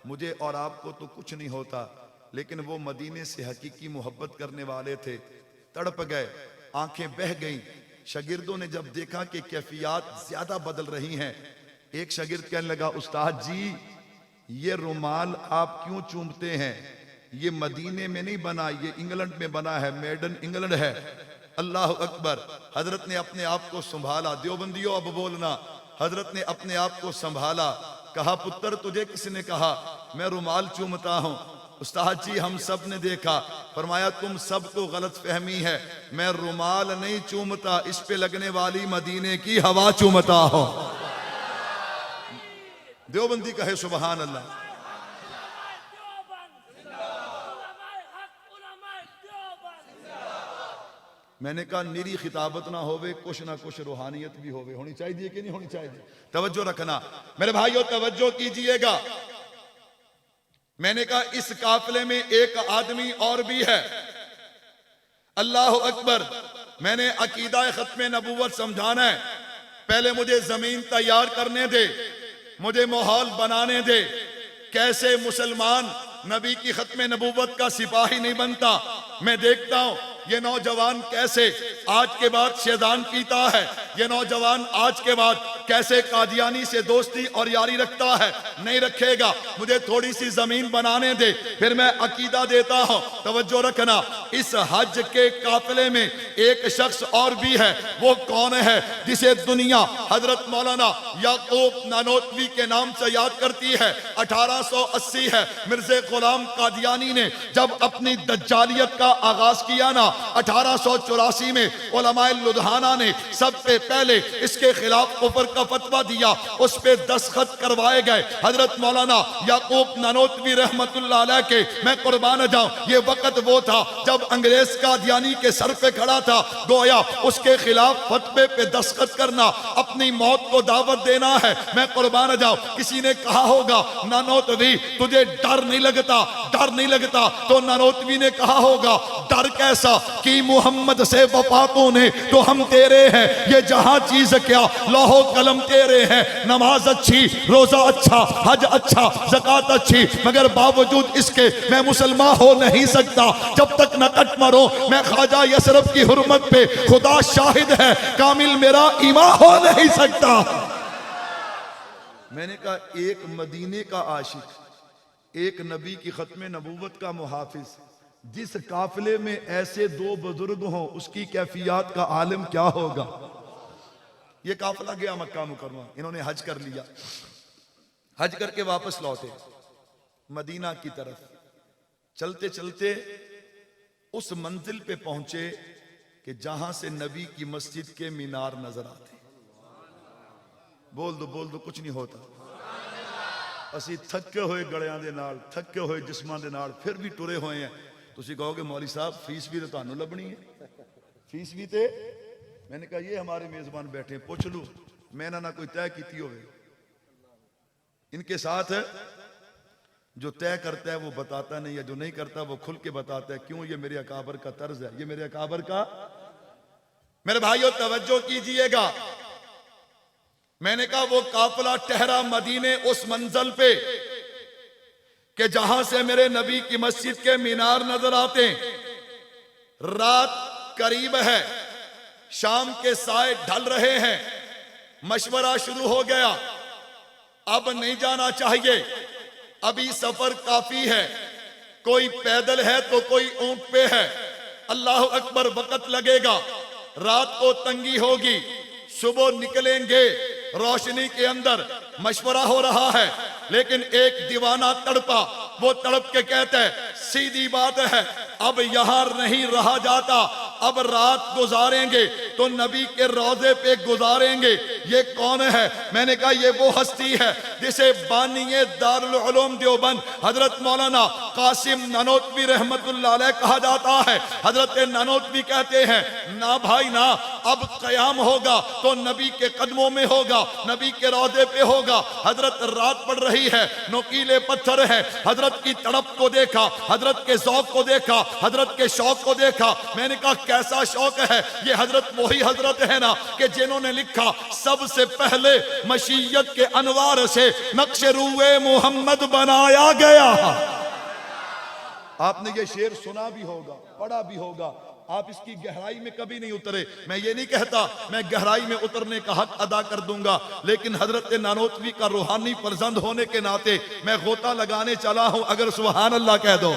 مجھے اور آپ کو تو کچھ نہیں ہوتا، لیکن وہ مدینے سے حقیقی محبت کرنے والے تھے، تڑپ گئے، آنکھیں بہہ گئیں۔ شاگردوں نے جب دیکھا کہ کیفیات زیادہ بدل رہی ہیں، ایک شاگرد کہنے لگا استاد جی یہ رومال آپ کیوں چومتے ہیں؟ یہ مدینے میں نہیں بنا، یہ انگلینڈ میں بنا ہے، میڈ ان انگلینڈ ہے۔ اللہ اکبر۔ حضرت نے اپنے آپ کو سنبھالا، دیوبندیوں اب بولنا، حضرت نے اپنے آپ کو سنبھالا، کہا پتر تجھے کس نے کہا میں رومال چومتا ہوں؟ استاد جی ہم سب نے دیکھا۔ فرمایا تم سب کو غلط فہمی ہے، میں رومال نہیں چومتا، اس پہ لگنے والی مدینے کی ہوا چومتا ہوں۔ دیوبندی کہے سبحان اللہ۔ میں نے کہا نیری خطابت نہ ہوئے، کچھ نہ کچھ روحانیت بھی ہوئے، ہونی چاہیے کہ نہیں ہونی چاہیے؟ توجہ رکھنا میرے بھائیو، توجہ کیجئے گا۔ میں نے کہا اس قافلے میں ایک آدمی اور بھی ہے۔ اللہ اکبر۔ میں نے عقیدہ ختم نبوت سمجھانا ہے، پہلے مجھے زمین تیار کرنے دے، مجھے ماحول بنانے دے۔ کیسے مسلمان نبی کی ختم نبوت کا سپاہی نہیں بنتا؟ میں دیکھتا ہوں یہ نوجوان کیسے آج کے بعد شیطان پیتا ہے، یہ نوجوان آج کے بعد کیسے قادیانی سے دوستی اور یاری رکھتا ہے، نہیں رکھے گا۔ مجھے تھوڑی سی زمین بنانے دے، پھر میں عقیدہ دیتا ہوں۔ توجہ رکھنا، اس حج کے قافلے میں ایک شخص اور بھی ہے۔ وہ کون ہے؟ جسے دنیا حضرت مولانا یعقوب نانوتوی کے نام سے یاد کرتی ہے۔ 1880 ہے، مرزا غلام قادیانی نے جب اپنی دجالیت کا آغاز کیا نا، 1884 میں علماء لدھیانہ نے سب سے پہلے اس کے خلاف کفر کا فتویٰ دیا، اس پہ دستخط کروائے گئے حضرت مولانا یعقوب نانوتوی رحمت اللہ علیہ کے۔ میں قربان جاؤں، یہ وقت وہ تھا جب انگریز قادیانی کے سر پہ کھڑا تھا، گویا اس کے خلاف فتوے پہ دستخط کرنا اپنی موت کو دعوت دینا ہے۔ میں قربان جاؤں، کسی نے کہا ہوگا نانوتوی تجھے ڈر نہیں لگتا، ڈر نہیں لگتا، تو نانوتوی نے کہا ہوگا ڈر کیسا کہ محمد سے وفا تو نے تو ہم تیرے ہیں، یہ جہاں چیز کیا لوح و قلم تیرے ہیں۔ نماز اچھی، روزہ اچھا، حج اچھا، زکوٰۃ اچھی، مگر باوجود اس کے میں مسلمان ہو نہیں سکتا جب تک نہ کٹ مروں۔ میں خواجہ یسرف کی حرمت پہ خدا شاہد ہے، کامل میرا ایمان ہو نہیں سکتا۔ میں نے کہا ایک مدینے کا عاشق، ایک نبی کی ختم نبوت کا محافظ، جس قافلے میں ایسے دو بزرگ ہوں، اس کی کیفیات کا عالم کیا ہوگا؟ یہ قافلہ گیا مکہ مکرمہ، انہوں نے حج کر لیا، حج کر کے واپس لوٹے مدینہ کی طرف۔ چلتے چلتے اس منزل پہ پہنچے کہ جہاں سے نبی کی مسجد کے مینار نظر آتے۔ بول دو کچھ نہیں ہوتا۔ اسی تھکے ہوئے گڑیاں دے نال، تھکے ہوئے جسماں دے نال، پھر بھی ٹرے ہوئے ہیں۔ تسی کہو گے مولوی صاحب فیس بھی تو تانوں لبنی ہے، فیس بھی تے۔ میں نے کہا یہ ہمارے میزبان بیٹھے ہیں، پوچھ لو میں نہ کوئی طے کیتی ہوئے۔ ان کے ساتھ جو طے کرتا ہے وہ بتاتا نہیں ہے، جو نہیں کرتا وہ کھل کے بتاتا ہے۔ کیوں؟ یہ میرے اکابر کا طرز ہے، یہ میرے اکابر کا۔ میرے بھائیو توجہ کیجئے گا، میں نے کہا وہ قافلہ ٹھہرا مدینے اس منزل پہ کہ جہاں سے میرے نبی کی مسجد کے مینار نظر آتے ہیں۔ رات قریب ہے، شام کے سائے ڈھل رہے ہیں، مشورہ شروع ہو گیا، اب نہیں جانا چاہیے، ابھی سفر کافی ہے، کوئی پیدل ہے تو کوئی اونٹ پہ ہے، اللہ اکبر، وقت لگے گا، رات کو تنگی ہوگی، صبح نکلیں گے روشنی کے اندر، مشورہ ہو رہا ہے، لیکن ایک دیوانہ تڑپا، وہ تڑپ کے کہتا ہے سیدھی بات ہے، اب یہاں نہیں رہا جاتا، اب رات گزاریں گے تو نبی کے روضے پہ گزاریں گے۔ یہ کون ہے؟ میں نے کہا یہ وہ ہستی ہے جسے بانی دارالعلوم دیوبند حضرت مولانا قاسم نانوتوی رحمت اللہ علیہ کہا جاتا ہے۔ حضرت نانوتوی کہتے ہیں نا بھائی نا، اب قیام ہوگا تو نبی کے قدموں میں ہوگا، نبی کے روضے پہ ہوگا۔ حضرت رات پڑ رہی ہے، نوکیلے پتھر ہیں، حضرت کی تڑپ کو دیکھا، حضرت کے ذوق کو دیکھا، حضرت کے شوق کو دیکھا۔ میں نے کہا کیسا شوق ہے؟ یہ حضرت وہی حضرت ہے نا کہ جنہوں نے لکھا سب سے پہلے مشیت کے انوار سے نقش روئے محمد بنایا گیا۔ آپ نے یہ شعر سنا بھی ہوگا، پڑھا بھی ہوگا، آپ اس کی گہرائی میں کبھی نہیں اترے۔ میں یہ نہیں کہتا میں گہرائی میں اترنے کا حق ادا کر دوں گا، لیکن حضرت نانوتوی کا روحانی فرزند ہونے کے ناطے میں غوطہ لگانے چلا ہوں، اگر سبحان اللہ کہہ دو۔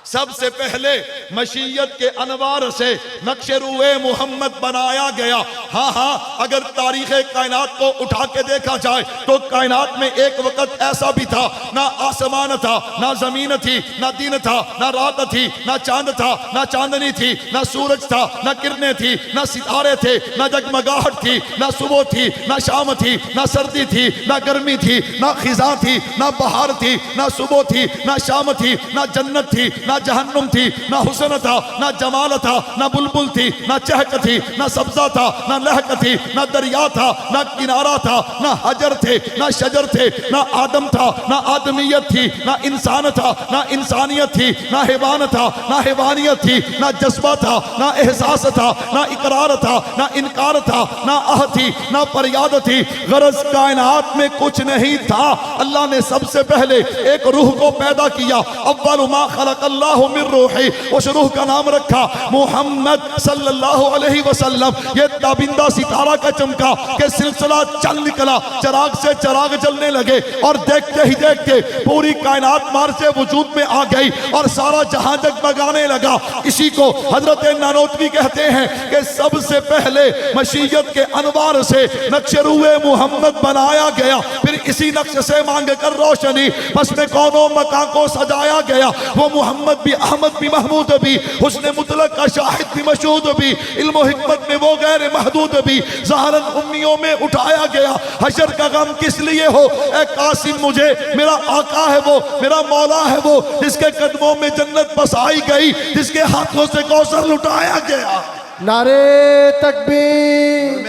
سب سے پہلے مشیت کے انوار سے نقش روئے محمد بنایا گیا۔ ہاں ہاں، اگر تاریخ کائنات کو اٹھا کے دیکھا جائے تو کائنات میں ایک وقت ایسا بھی تھا، نہ آسمان تھا، نہ زمین تھی، نہ دن تھا، نہ رات تھی، نہ چاند تھا، نہ چاندنی تھی، نہ سورج تھا، نہ کرنیں تھی، نہ ستارے تھے، نہ جگمگاہٹ تھی، نہ صبح تھی، نہ شام تھی، نہ سردی تھی، نہ گرمی تھی، نہ خزاں تھی، نہ بہار تھی، نہ صبح تھی، نہ شام تھی، نہ جنت تھی، نہ جہنم تھی، نہ حسن تھا، نہ جمال تھا، نہ بلبل تھی، نہ چہک تھی، نہ سبزہ تھا، نہ لہک تھی، نہ دریا تھا، نہ کنارہ تھا، نہ حجر تھے، نہ شجر تھے، نہ آدم تھا، نہ آدمیت تھی، نہ انسان تھا، نہ انسانیت تھی، نہ حیوان تھا، نہ حیوانیت تھی، نہ جذبہ تھا، نہ احساس تھا، نہ اقرار تھا، نہ انکار تھا، نہ آہ تھی، نہ فریاد تھی۔ غرض کائنات میں کچھ نہیں تھا، اللہ نے سب سے پہلے ایک روح کو پیدا کیا۔ اول ما خلق اللہ من روحی، اس روح کا نام رکھا محمد صلی اللہ علیہ وسلم۔ یہ تابندہ ستارہ کا چمکا کہ سلسلہ چل نکلا، چراغ سے چراغ جلنے لگے، اور دیکھتے ہی دیکھتے پوری کائنات مار سے وجود میں آ گئی اور سارا جہاں جگمگانے لگا۔ اسی کو حضرت نانوتوی کہتے ہیں کہ سب سے پہلے مشیت کے انوار سے نقش روئے محمد بنایا گیا، پھر اسی نقش سے مانگ کر روشنی بس میں کونوں مکان کو سجایا گیا۔ وہ محمد بھی، احمد بھی، محمود بھی، حسن مطلق کا شاہد بھی، مشہود بھی، علم و حکمت میں وہ غیر محدود بھی، ظاہراً امیوں میں اٹھایا گیا۔ حشر کا غم کس لیے ہو اے قاسم مجھے، میرا آقا ہے وہ، میرا مولا ہے وہ، جس کے قدموں میں جنت بسائی گئی، جس کے ہاتھوں سے کوثر لٹایا گیا۔ نعرے تکبیر،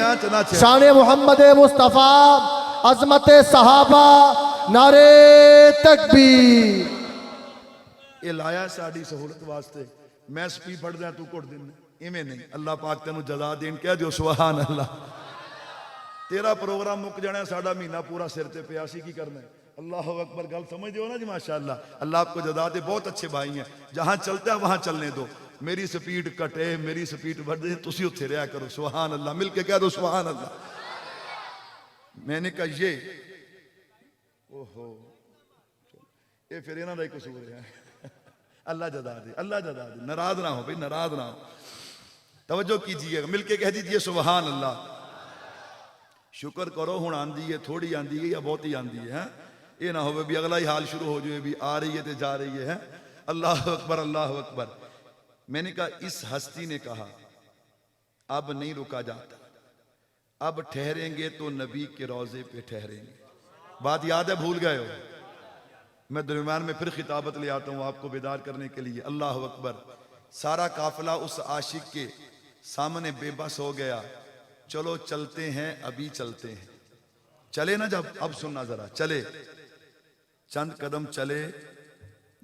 شان محمد مصطفیٰ، عظمت صحابہ، نعرے تکبیر۔ یہ لایا ساڑی سہولت واسطے، میں سپی پڑھ دیا تو کٹ دن ایمیں نہیں، اللہ پاک تینوں جزا دین کہہ دیو سبحان اللہ۔ تیرا پروگرام مک جانا ہے، ساڑا مہینہ پورا سر تے پیاسی کی کرنا ہے۔ اللہ اکبر، گل سمجھ دیو نا جی، ماشاءاللہ اللہ آپ کو جزا دے، بہت اچھے بھائی ہیں، جہاں چلتا ہے وہاں چلنے دو، میری سپیڈ کٹے، میری سپیڈ بڑھ دے، تسی اتھے رہا کرو، سبحان اللہ، مل کے کہہ دو سبحان اللہ۔ میں نے کہا یہ اوہو، یہ پھر انہاں دا ہی قصور ہے، اللہ جزا دے، اللہ جزا دے، ناراض نہ ہو بھئی، ناراض نہ ہو، توجہ کیجئے گا، مل کے کہہ دیجئے سبحان اللہ۔ شکر کرو ہون آندھی ہے، تھوڑی آندھی ہے یا بہت ہی آندھی ہے، یہ نہ ہوئے بھی اگلا ہی حال شروع ہو جائے بھی آ رہی ہے تے جا رہی ہے۔ اللہ اکبر، اللہ اکبر۔ میں نے کہا اس ہستی نے کہا اب نہیں رکا جاتا، اب ٹھہریں گے تو نبی کے روضے پہ ٹھہریں گے۔ بات یاد ہے، بھول گئے ہو؟ میں درمیان میں پھر خطابت لے آتا ہوں آپ کو بیدار کرنے کے لیے۔ اللہ اکبر۔ سارا قافلہ اس عاشق کے سامنے بے بس ہو گیا۔ چلو چلتے ہیں، ابھی چلتے ہیں، چلے نا جب، اب سننا ذرا، چلے چند قدم چلے،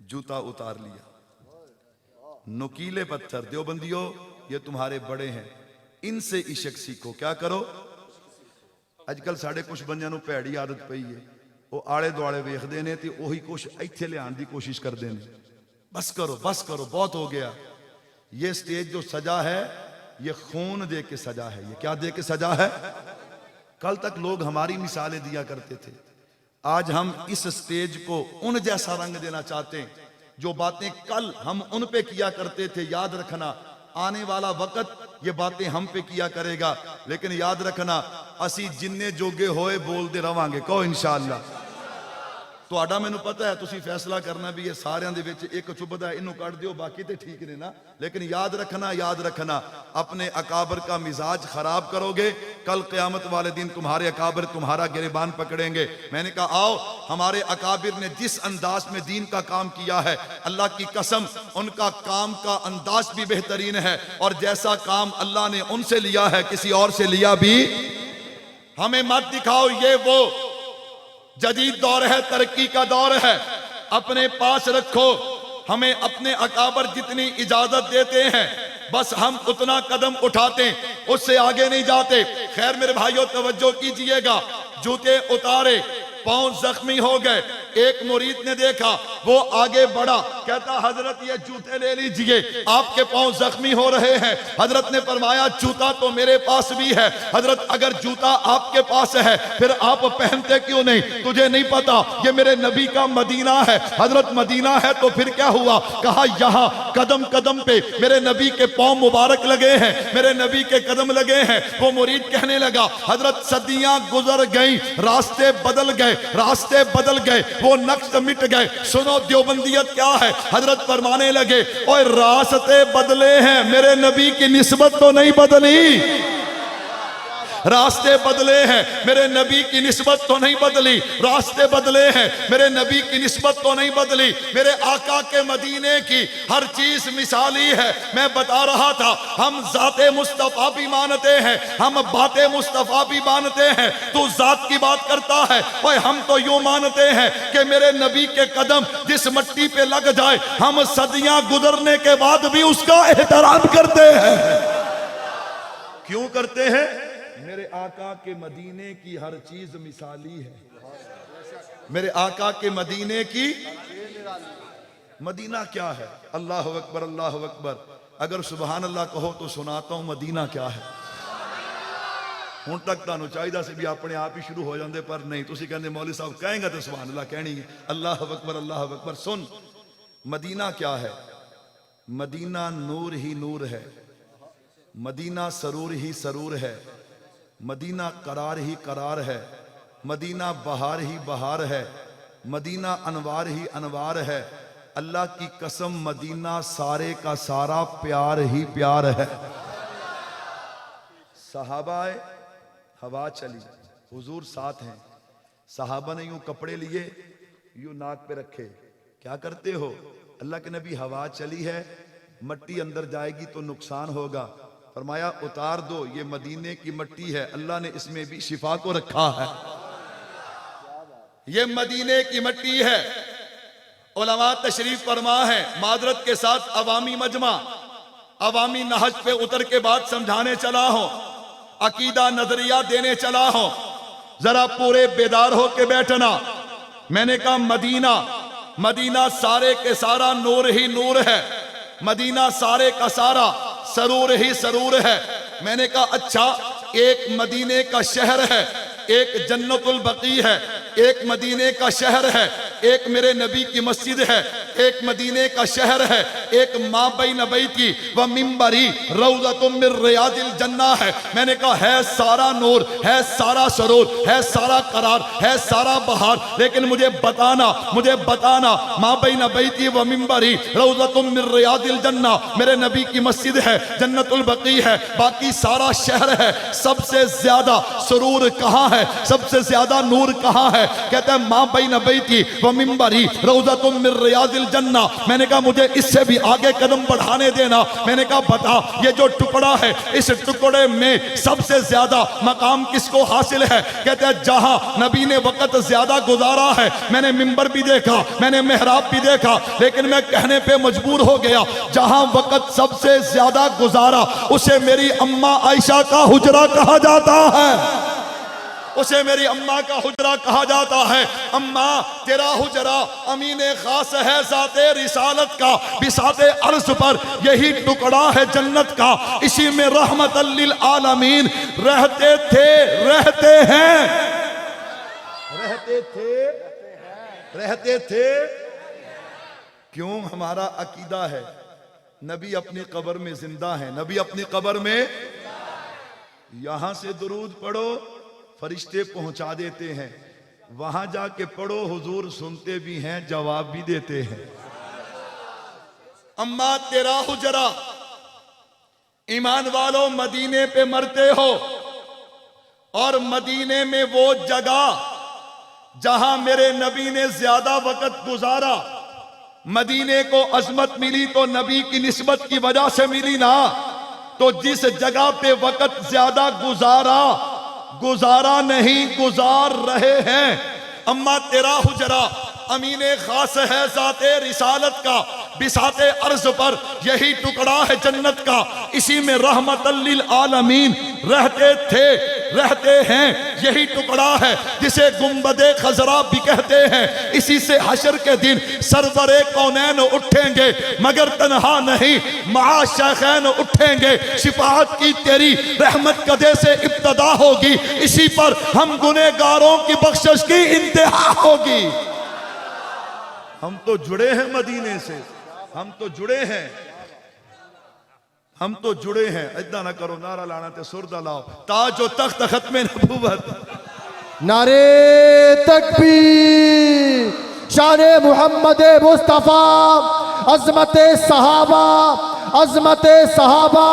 جوتا اتار لیا، نکیلے پتھر، دیوبندیوں یہ تمہارے بڑے ہیں، ان سے عشق سیکھو۔ کیا کرو؟ اج کل ساڑھے کچھ بندیاں نو پیڑی عادت پئی ہے، وہ آڑے دوڑے ویکھ دینے تے وہی کچھ ایتھے لے آن دی کوشش کر دینے۔ بس کرو، بس کرو، بہت ہو گیا۔ یہ سٹیج جو سجا ہے یہ خون دے کے سجا ہے۔ یہ کیا دے کے سجا ہے؟ کل تک لوگ ہماری مثالیں دیا کرتے تھے، آج ہم اس سٹیج کو ان جیسا رنگ دینا چاہتے ہیں جو باتیں کل ہم ان پہ کیا کرتے تھے. یاد رکھنا آنے والا وقت یہ باتیں ہم پہ کیا کرے گا, لیکن یاد رکھنا اسی جننے جوگے ہوئے بول دے رواں گے. کہو انشاءاللہ. تہاڈا مینوں پتہ ہے تسی فیصلہ کرنا بھی یہ ساریاں دے وچ ایک چبھدا ہے اینوں کڈ دیو باقی تے ٹھیک نے نا, لیکن یاد رکھنا اپنے اکابر کا مزاج خراب کرو گے, کل قیامت والے دن تمہارے اکابر تمہارا گریبان پکڑیں گے. میں نے کہا آؤ ہمارے اکابر نے جس انداز میں دین کا کام کیا ہے, اللہ کی قسم ان کا کام کا انداز بھی بہترین ہے, اور جیسا کام اللہ نے ان سے لیا ہے کسی اور سے لیا بھی. ہمیں مت دکھاؤ یہ وہ جدید دور ہے, ترقی کا دور ہے, اپنے پاس رکھو. ہمیں اپنے اکابر جتنی اجازت دیتے ہیں بس ہم اتنا قدم اٹھاتے ہیں, اس سے آگے نہیں جاتے. خیر میرے بھائیوں توجہ کیجئے گا, جوتے اتارے, پاؤں زخمی ہو گئے. ایک مرید نے دیکھا, وہ آگے بڑھا, کہتا حضرت یہ جوتے لے لیجئے, آپ کے پاؤں زخمی ہو رہے ہیں. حضرت نے فرمایا جوتا تو میرے پاس بھی ہے. حضرت اگر جوتا آپ کے پاس ہے پھر آپ پہنتے کیوں نہیں؟ تجھے نہیں پتا یہ میرے نبی کا مدینہ ہے. حضرت مدینہ ہے تو پھر کیا ہوا؟ کہا یہاں قدم قدم پہ میرے نبی کے پاؤں مبارک لگے ہیں, میرے نبی کے قدم لگے ہیں. وہ مرید کہنے لگا حضرت صدیاں گزر گئیں, راستے بدل گئے, وہ نقش مٹ گئے. سنو دیوبندیت کیا ہے؟ حضرت فرمانے لگے اوے راستے بدلے ہیں, میرے نبی کی نسبت تو نہیں بدلی. راستے بدلے ہیں, میرے نبی کی نسبت تو نہیں بدلی. راستے بدلے ہیں, میرے نبی کی نسبت تو نہیں بدلی. میرے آقا کے مدینے کی ہر چیز مثالی ہے. میں بتا رہا تھا ہم ذات مصطفیٰ بھی مانتے ہیں, ہم بات مصطفیٰ بھی مانتے ہیں. تو ذات کی بات کرتا ہے, اوے ہم تو یوں مانتے ہیں کہ میرے نبی کے قدم جس مٹی پہ لگ جائے ہم صدیاں گزرنے کے بعد بھی اس کا احترام کرتے ہیں. کیوں کرتے ہیں؟ میرے آقا کے مدینے کی ہر چیز مثالی ہے. میرے آقا کے مدینے کی مدینہ کیا ہے؟ اللہ اکبر اللہ اکبر. اگر سبحان اللہ کہو تو سناتا ہوں مدینہ کیا ہے. ہوں تک تانوں چاہیدہ سے بھی اپنے آپ ہی شروع ہو جاندے, پر نہیں تسی کہندے مولوی صاحب کہیں گا تو سبحان اللہ کہنی ہے. اللہ اکبر اللہ اکبر. سن مدینہ کیا ہے؟ مدینہ نور ہی نور ہے, مدینہ سرور ہی سرور ہے, مدینہ قرار ہی قرار ہے, مدینہ بہار ہی بہار ہے, مدینہ انوار ہی انوار ہے. اللہ کی قسم مدینہ سارے کا سارا پیار ہی پیار ہے. صحابہ آئے, ہوا چلی, حضور ساتھ ہیں. صحابہ نے یوں کپڑے لیے, یوں ناک پہ رکھے, کیا کرتے ہو؟ اللہ کے نبی ہوا چلی ہے, مٹی اندر جائے گی تو نقصان ہوگا. فرمایا اتار دو, یہ مدینے کی مٹی ہے, اللہ نے اس میں بھی شفا کو رکھا ہے. یہ مدینے کی مٹی ہے. علماء تشریف فرما ہے, معذرت کے ساتھ عوامی مجمع عوامی نہج پہ اتر کے بعد سمجھانے چلا ہوں, عقیدہ نظریہ دینے چلا ہوں, ذرا پورے بیدار ہو کے بیٹھنا. میں نے کہا مدینہ سارے کے سارا نور ہی نور ہے, مدینہ سارے کا سارا سرور ہی سرور ہے. میں نے کہا اچھا, ایک مدینے کا شہر ہے, ایک جنت البقیع ہے, ایک مدینے کا شہر ہے, ایک میرے نبی کی مسجد ہے, ایک مدینے کا شہر ہے, ایک ما بین بیتی و منبری روضۃ من ریاض الجنہ ہے. میں نے کہا ہے سارا نور, ہے سارا سرور, ہے سارا قرار, ہے سارا بہار, لیکن مجھے بتانا ما بین بیتی و منبری روضۃ من ریاض الجنہ میرے نبی کی مسجد ہے, جنت البقیع ہے, باقی سارا شہر ہے. سب سے زیادہ سرور کہاں ہے, سب سے زیادہ نور کہاں ہے؟ کہتا ہے ما بین بیتی و منبری روضۃ من ریاض الجنہ. میں نے کہا مجھے اس سے بھی آگے قدم بڑھانے دینا. میں نے کہا بتا, یہ جو ٹکڑا ہے اس ٹکڑے میں سب سے زیادہ مقام کس کو حاصل ہے؟ کہتا ہے جہاں نبی نے وقت زیادہ گزارا ہے. میں نے منبر بھی دیکھا, میں نے محراب بھی دیکھا, لیکن میں کہنے پہ مجبور ہو گیا, جہاں وقت سب سے زیادہ گزارا اسے میری اماں عائشہ کا حجرہ کہا جاتا ہے. اسے میری اماں کا حجرہ کہا جاتا ہے. اماں تیرا حجرہ امین خاص ہے ذات رسالت کا, بساط عرض پر یہی ٹکڑا ہے جنت کا, اسی میں رحمت للعالمین رہتے تھے, رہتے ہیں. رہتے تھے، رہتے تھے. کیوں؟ ہمارا عقیدہ ہے نبی اپنی قبر میں زندہ ہیں، نبی اپنی قبر میں. یہاں سے درود پڑھو فرشتے پہنچا دیتے ہیں، وہاں جا کے پڑھو حضور سنتے بھی ہیں جواب بھی دیتے ہیں. اما تیرا حجرا، ایمان والو مدینے پہ مرتے ہو، اور مدینے میں وہ جگہ جہاں میرے نبی نے زیادہ وقت گزارا. مدینے کو عظمت ملی تو نبی کی نسبت کی وجہ سے ملی نا. تو جس جگہ پہ وقت زیادہ گزارا نہیں، گزار رہے ہیں. اما تیرا حجرا امین خاص ہے ذات رسالت کا، بساط عرض پر یہی ٹکڑا ہے جنت کا. اسی میں رحمت للعالمین رہتے تھے، رہتے ہیں. یہی ٹکڑا ہے جسے گنبد خضرا بھی کہتے ہیں. اسی سے حشر کے دن سرور کونین اٹھیں گے، مگر تنہا نہیں مع شیخین اٹھیں گے. شفاعت کی تیری رحمت قدے سے ابتدا ہوگی، اسی پر ہم گنہگاروں کی بخشش کی انتہا ہوگی. ہم تو جڑے ہیں مدینے سے، ہم تو جڑے ہیں، ہم تو جڑے ہیں. ادھا نہ کرو، نعرہ لانا تے سردہ لاؤ. تاج و تخت ختم نبوت. نعرے تکبیر، شان محمد مصطفیٰ، عظمت صحابہ، عظمت صحابہ.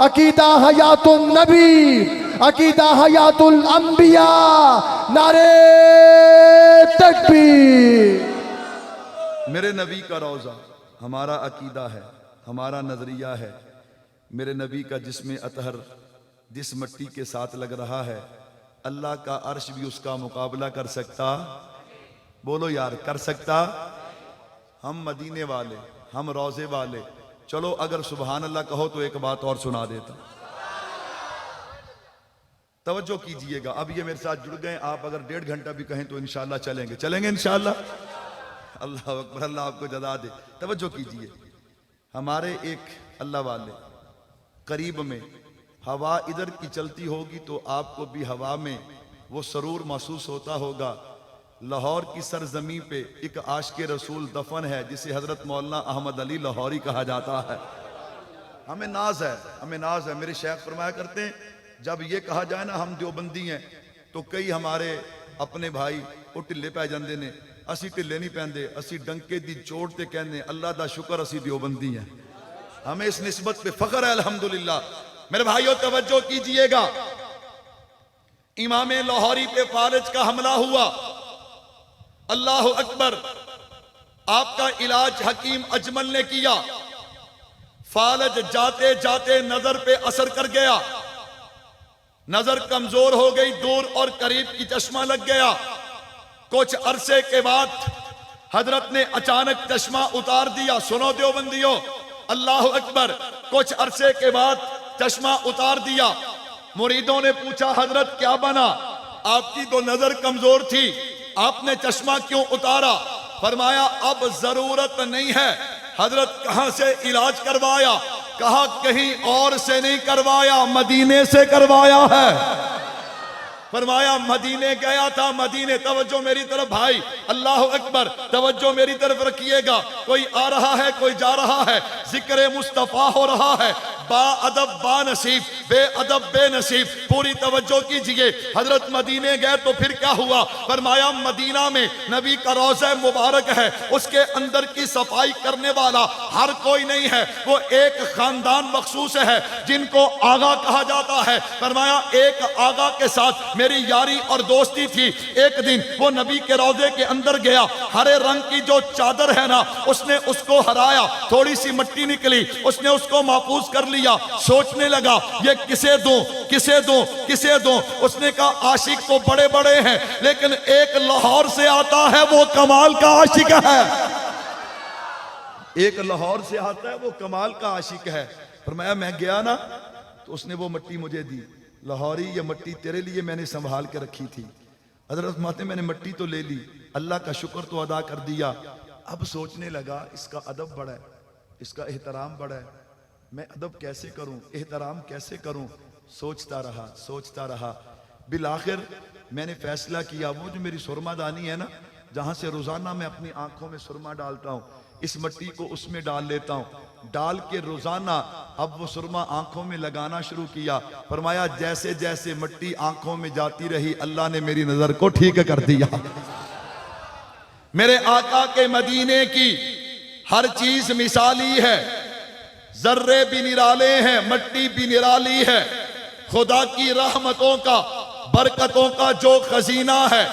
عقیدہ حیات النبی، عقیدہ حیات الانبیاء. نعرے تکبیر. میرے نبی کا روضہ ہمارا عقیدہ ہے، ہمارا نظریہ ہے. میرے نبی کا جسم اطہر جس مٹی کے ساتھ لگ رہا ہے، اللہ کا عرش بھی اس کا مقابلہ کر سکتا؟ بولو یار، کر سکتا؟ ہم مدینے والے، ہم روضے والے. چلو اگر سبحان اللہ کہو تو ایک بات اور سنا دیتا. توجہ کیجئے گا، اب یہ میرے ساتھ جڑ گئے. آپ اگر 1.5 گھنٹہ بھی کہیں تو انشاءاللہ چلیں گے، چلیں گے انشاءاللہ. اللہ اکبر، اللہ آپ کو جزا دے. توجہ کیجئے. ہمارے ایک اللہ والے قریب میں ہوا ادھر کی چلتی ہوگی تو آپ کو بھی ہوا میں وہ سرور محسوس ہوتا ہوگا. لاہور کی سرزمین پہ ایک عاشق رسول دفن ہے جسے حضرت مولانا احمد علی لاہوری کہا جاتا ہے. ہمیں ناز ہے، ہمیں ناز ہے. میرے شیخ فرمایا کرتے ہیں جب یہ کہا جائے نا ہم دیوبندی ہیں تو کئی ہمارے اپنے بھائی وہ ٹلے پہ جاندے نے. اسی ٹلے نہیں پہندے، اسی ڈنکے دی چوڑ تے کہنے اللہ دا شکر اسی دیوبندی ہیں. ہمیں اس نسبت پہ فخر ہے الحمدللہ. میرے بھائیو توجہ کیجئے گا. امام لاہوری پہ فالج کا حملہ ہوا. اللہ اکبر. آپ کا علاج حکیم اجمل نے کیا. فالج جاتے جاتے نظر پہ اثر کر گیا، نظر کمزور ہو گئی، دور اور قریب کی چشمہ لگ گیا. کچھ عرصے کے بعد حضرت نے اچانک چشمہ اتار دیا. سنو دیوبندیو، اللہ اکبر. کچھ عرصے کے بعد چشمہ اتار دیا. مریدوں نے پوچھا حضرت کیا بنا؟ آپ کی تو نظر کمزور تھی، آپ نے چشمہ کیوں اتارا؟ فرمایا اب ضرورت نہیں ہے. حضرت کہاں سے علاج کروایا؟ کہا کہیں اور سے نہیں کروایا، مدینے سے کروایا ہے. فرمایا مدینے گیا تھا، مدینے. توجہ میری طرف بھائی، اللہ اکبر. توجہ میری طرف رکھیے گا. کوئی آ رہا ہے، کوئی جا رہا ہے، ذکر مصطفیٰ ہو رہا ہے. با ادب با نصیب، بے ادب بے نصیب. پوری توجہ کیجئے. حضرت مدینے گئے تو پھر کیا ہوا؟ فرمایا مدینہ میں نبی کا روضہ مبارک ہے، اس کے اندر کی صفائی کرنے والا ہر کوئی نہیں ہے. وہ ایک خاندان مخصوص ہے جن کو آغا کہا جاتا ہے. فرمایا ایک آغا کے ساتھ میری یاری اور دوستی تھی. ایک دن وہ نبی کے روضے کے اندر گیا. ہرے رنگ کی جو چادر ہے نا، اس نے اس کو ہرایا، تھوڑی سی مٹی نکلی، اس نے اس کو محفوظ کر لیا. سوچنے لگا یہ کسے دوں، کسے دوں، کسے دوں. اس نے کہا عاشق تو بڑے بڑے ہیں لیکن ایک لاہور سے آتا ہے وہ کمال کا عاشق ہے. ایک لاہور سے آتا ہے وہ کمال کا عاشق ہے. فرمایا میں گیا نا تو اس نے وہ مٹی مجھے دی. لاہوری یہ مٹی تیرے لیے میں نے سنبھال کے رکھی تھی. حضرت ماتے میں نے مٹی تو لے لی، اللہ کا شکر تو ادا کر دیا. اب سوچنے لگا اس کا ادب بڑا ہے، اس کا احترام بڑا ہے، میں ادب کیسے کروں، احترام کیسے کروں. سوچتا رہا، سوچتا رہا. بالآخر میں نے فیصلہ کیا وہ جو میری سرما دانی ہے نا، جہاں سے روزانہ میں اپنی آنکھوں میں سرما ڈالتا ہوں، اس مٹی کو اس میں ڈال لیتا ہوں، ڈال کے روزانہ اب وہ سرما آنکھوں میں لگانا شروع کیا۔ فرمایا جیسے جیسے مٹی آنکھوں میں جاتی رہی اللہ نے میری نظر کو ٹھیک کر دیا۔ میرے آقا کے مدینے کی ہر چیز مثالی ہے، ذرے بھی نرالے ہیں، مٹی بھی نرالی ہے، خدا کی رحمتوں کا برکتوں کا جو خزینہ ہے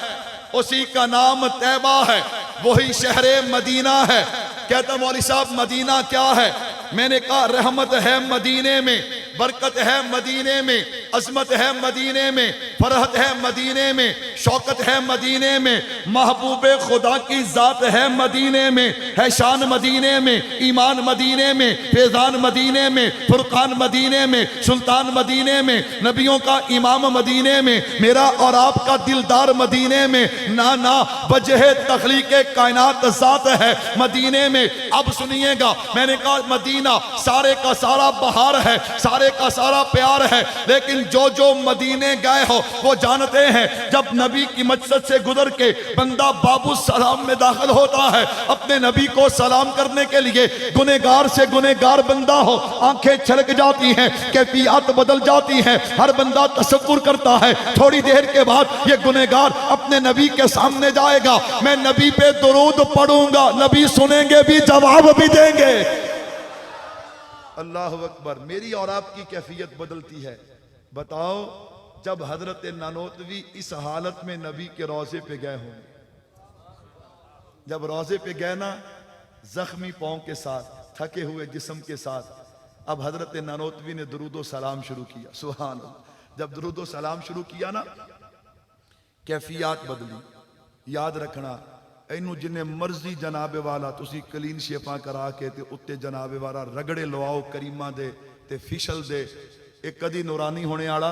اسی کا نام طیبہ ہے، وہی شہر مدینہ ہے۔ کہتا مولوی صاحب مدینہ کیا ہے؟ میں نے کہا رحمت ہے مدینے میں، برکت ہے مدینے میں، عظمت ہے مدینے میں، فرحت ہے مدینے میں، شوکت ہے مدینے میں، محبوب خدا کی ذات ہے مدینے میں، ہے شان مدینے میں، ایمان مدینے میں، فیضان مدینے میں، فرقان مدینے میں، سلطان مدینے میں، نبیوں کا امام مدینے میں، میرا اور آپ کا دلدار مدینے میں، نا وجہ تخلیق کائنات ذات ہے مدینے میں۔ اب سنیے گا، میں نے کہا مدینہ سارے کا سارا بہار ہے، سارے کا سارا پیار ہے، لیکن جو جو مدینے گئے ہو وہ جانتے ہیں جب نبی کی مسجد سے گزر کے بندہ باب السلام میں داخل ہوتا ہے اپنے نبی کو سلام کرنے کے لیے، گنہگار سے گنہگار بندہ ہو، آنکھیں چھلک جاتی ہیں، کیفیات بدل جاتی ہیں، ہر بندہ تصور کرتا ہے تھوڑی دیر کے بعد یہ گنہگار اپنے نبی کے سامنے جائے گا، میں نبی پہ درود پڑھوں گا، نبی سنیں گے بھی جواب بھی دیں گے۔ اللہ اکبر، میری اور آپ کی کیفیت بدلتی ہے۔ بتاؤ جب حضرت نانوتوی اس حالت میں نبی کے روضے پہ گئے ہوں، جب روضے پہ گئے نا زخمی پاؤں کے ساتھ، تھکے ہوئے جسم کے ساتھ، اب حضرت نانوتوی نے درود و سلام شروع کیا۔ سبحان اللہ، جب درود و سلام شروع کیا نا کیفیات بدلی۔ یاد رکھنا اینو جنہیں مرضی جناب والا تسی کلین شیپاں کرا کے تے اتے جناب والا رگڑے لواؤ کریمہ دے تے فشل دے، ایک کدی نورانی ہونے آڑا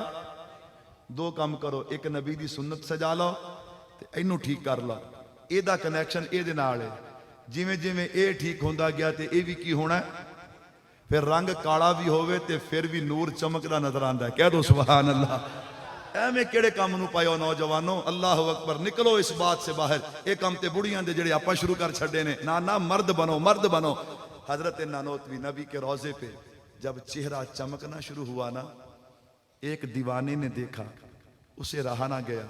دو کام کرو، ایک نبی دی سنت سجا لو تے اینو ٹھیک کر لو، اے دا کنیکشن اے دے نالے جویں جویں اے ٹھیک ہوندا گیا تے اے بھی کی ہونا ہے، پھر رنگ کاڑا بھی ہوئے تے پھر بھی نور چمکدا نظر آندا ہے۔ کہہ دو سبحان اللہ۔ اے میں کیڑے کام نو پائیو نوجوانوں، اللہ اکبر، نکلو اس بات سے باہر، ایک کام تے بڑیاں دے جڑے آپا شروع کر چھڑے نے، نا مرد بنو، مرد بنو۔ حضرت نانوتوی نبی کے روضے پہ جب چہرہ چمکنا شروع ہوا نا، ایک دیوانے نے دیکھا، اسے رہا نہ گیا،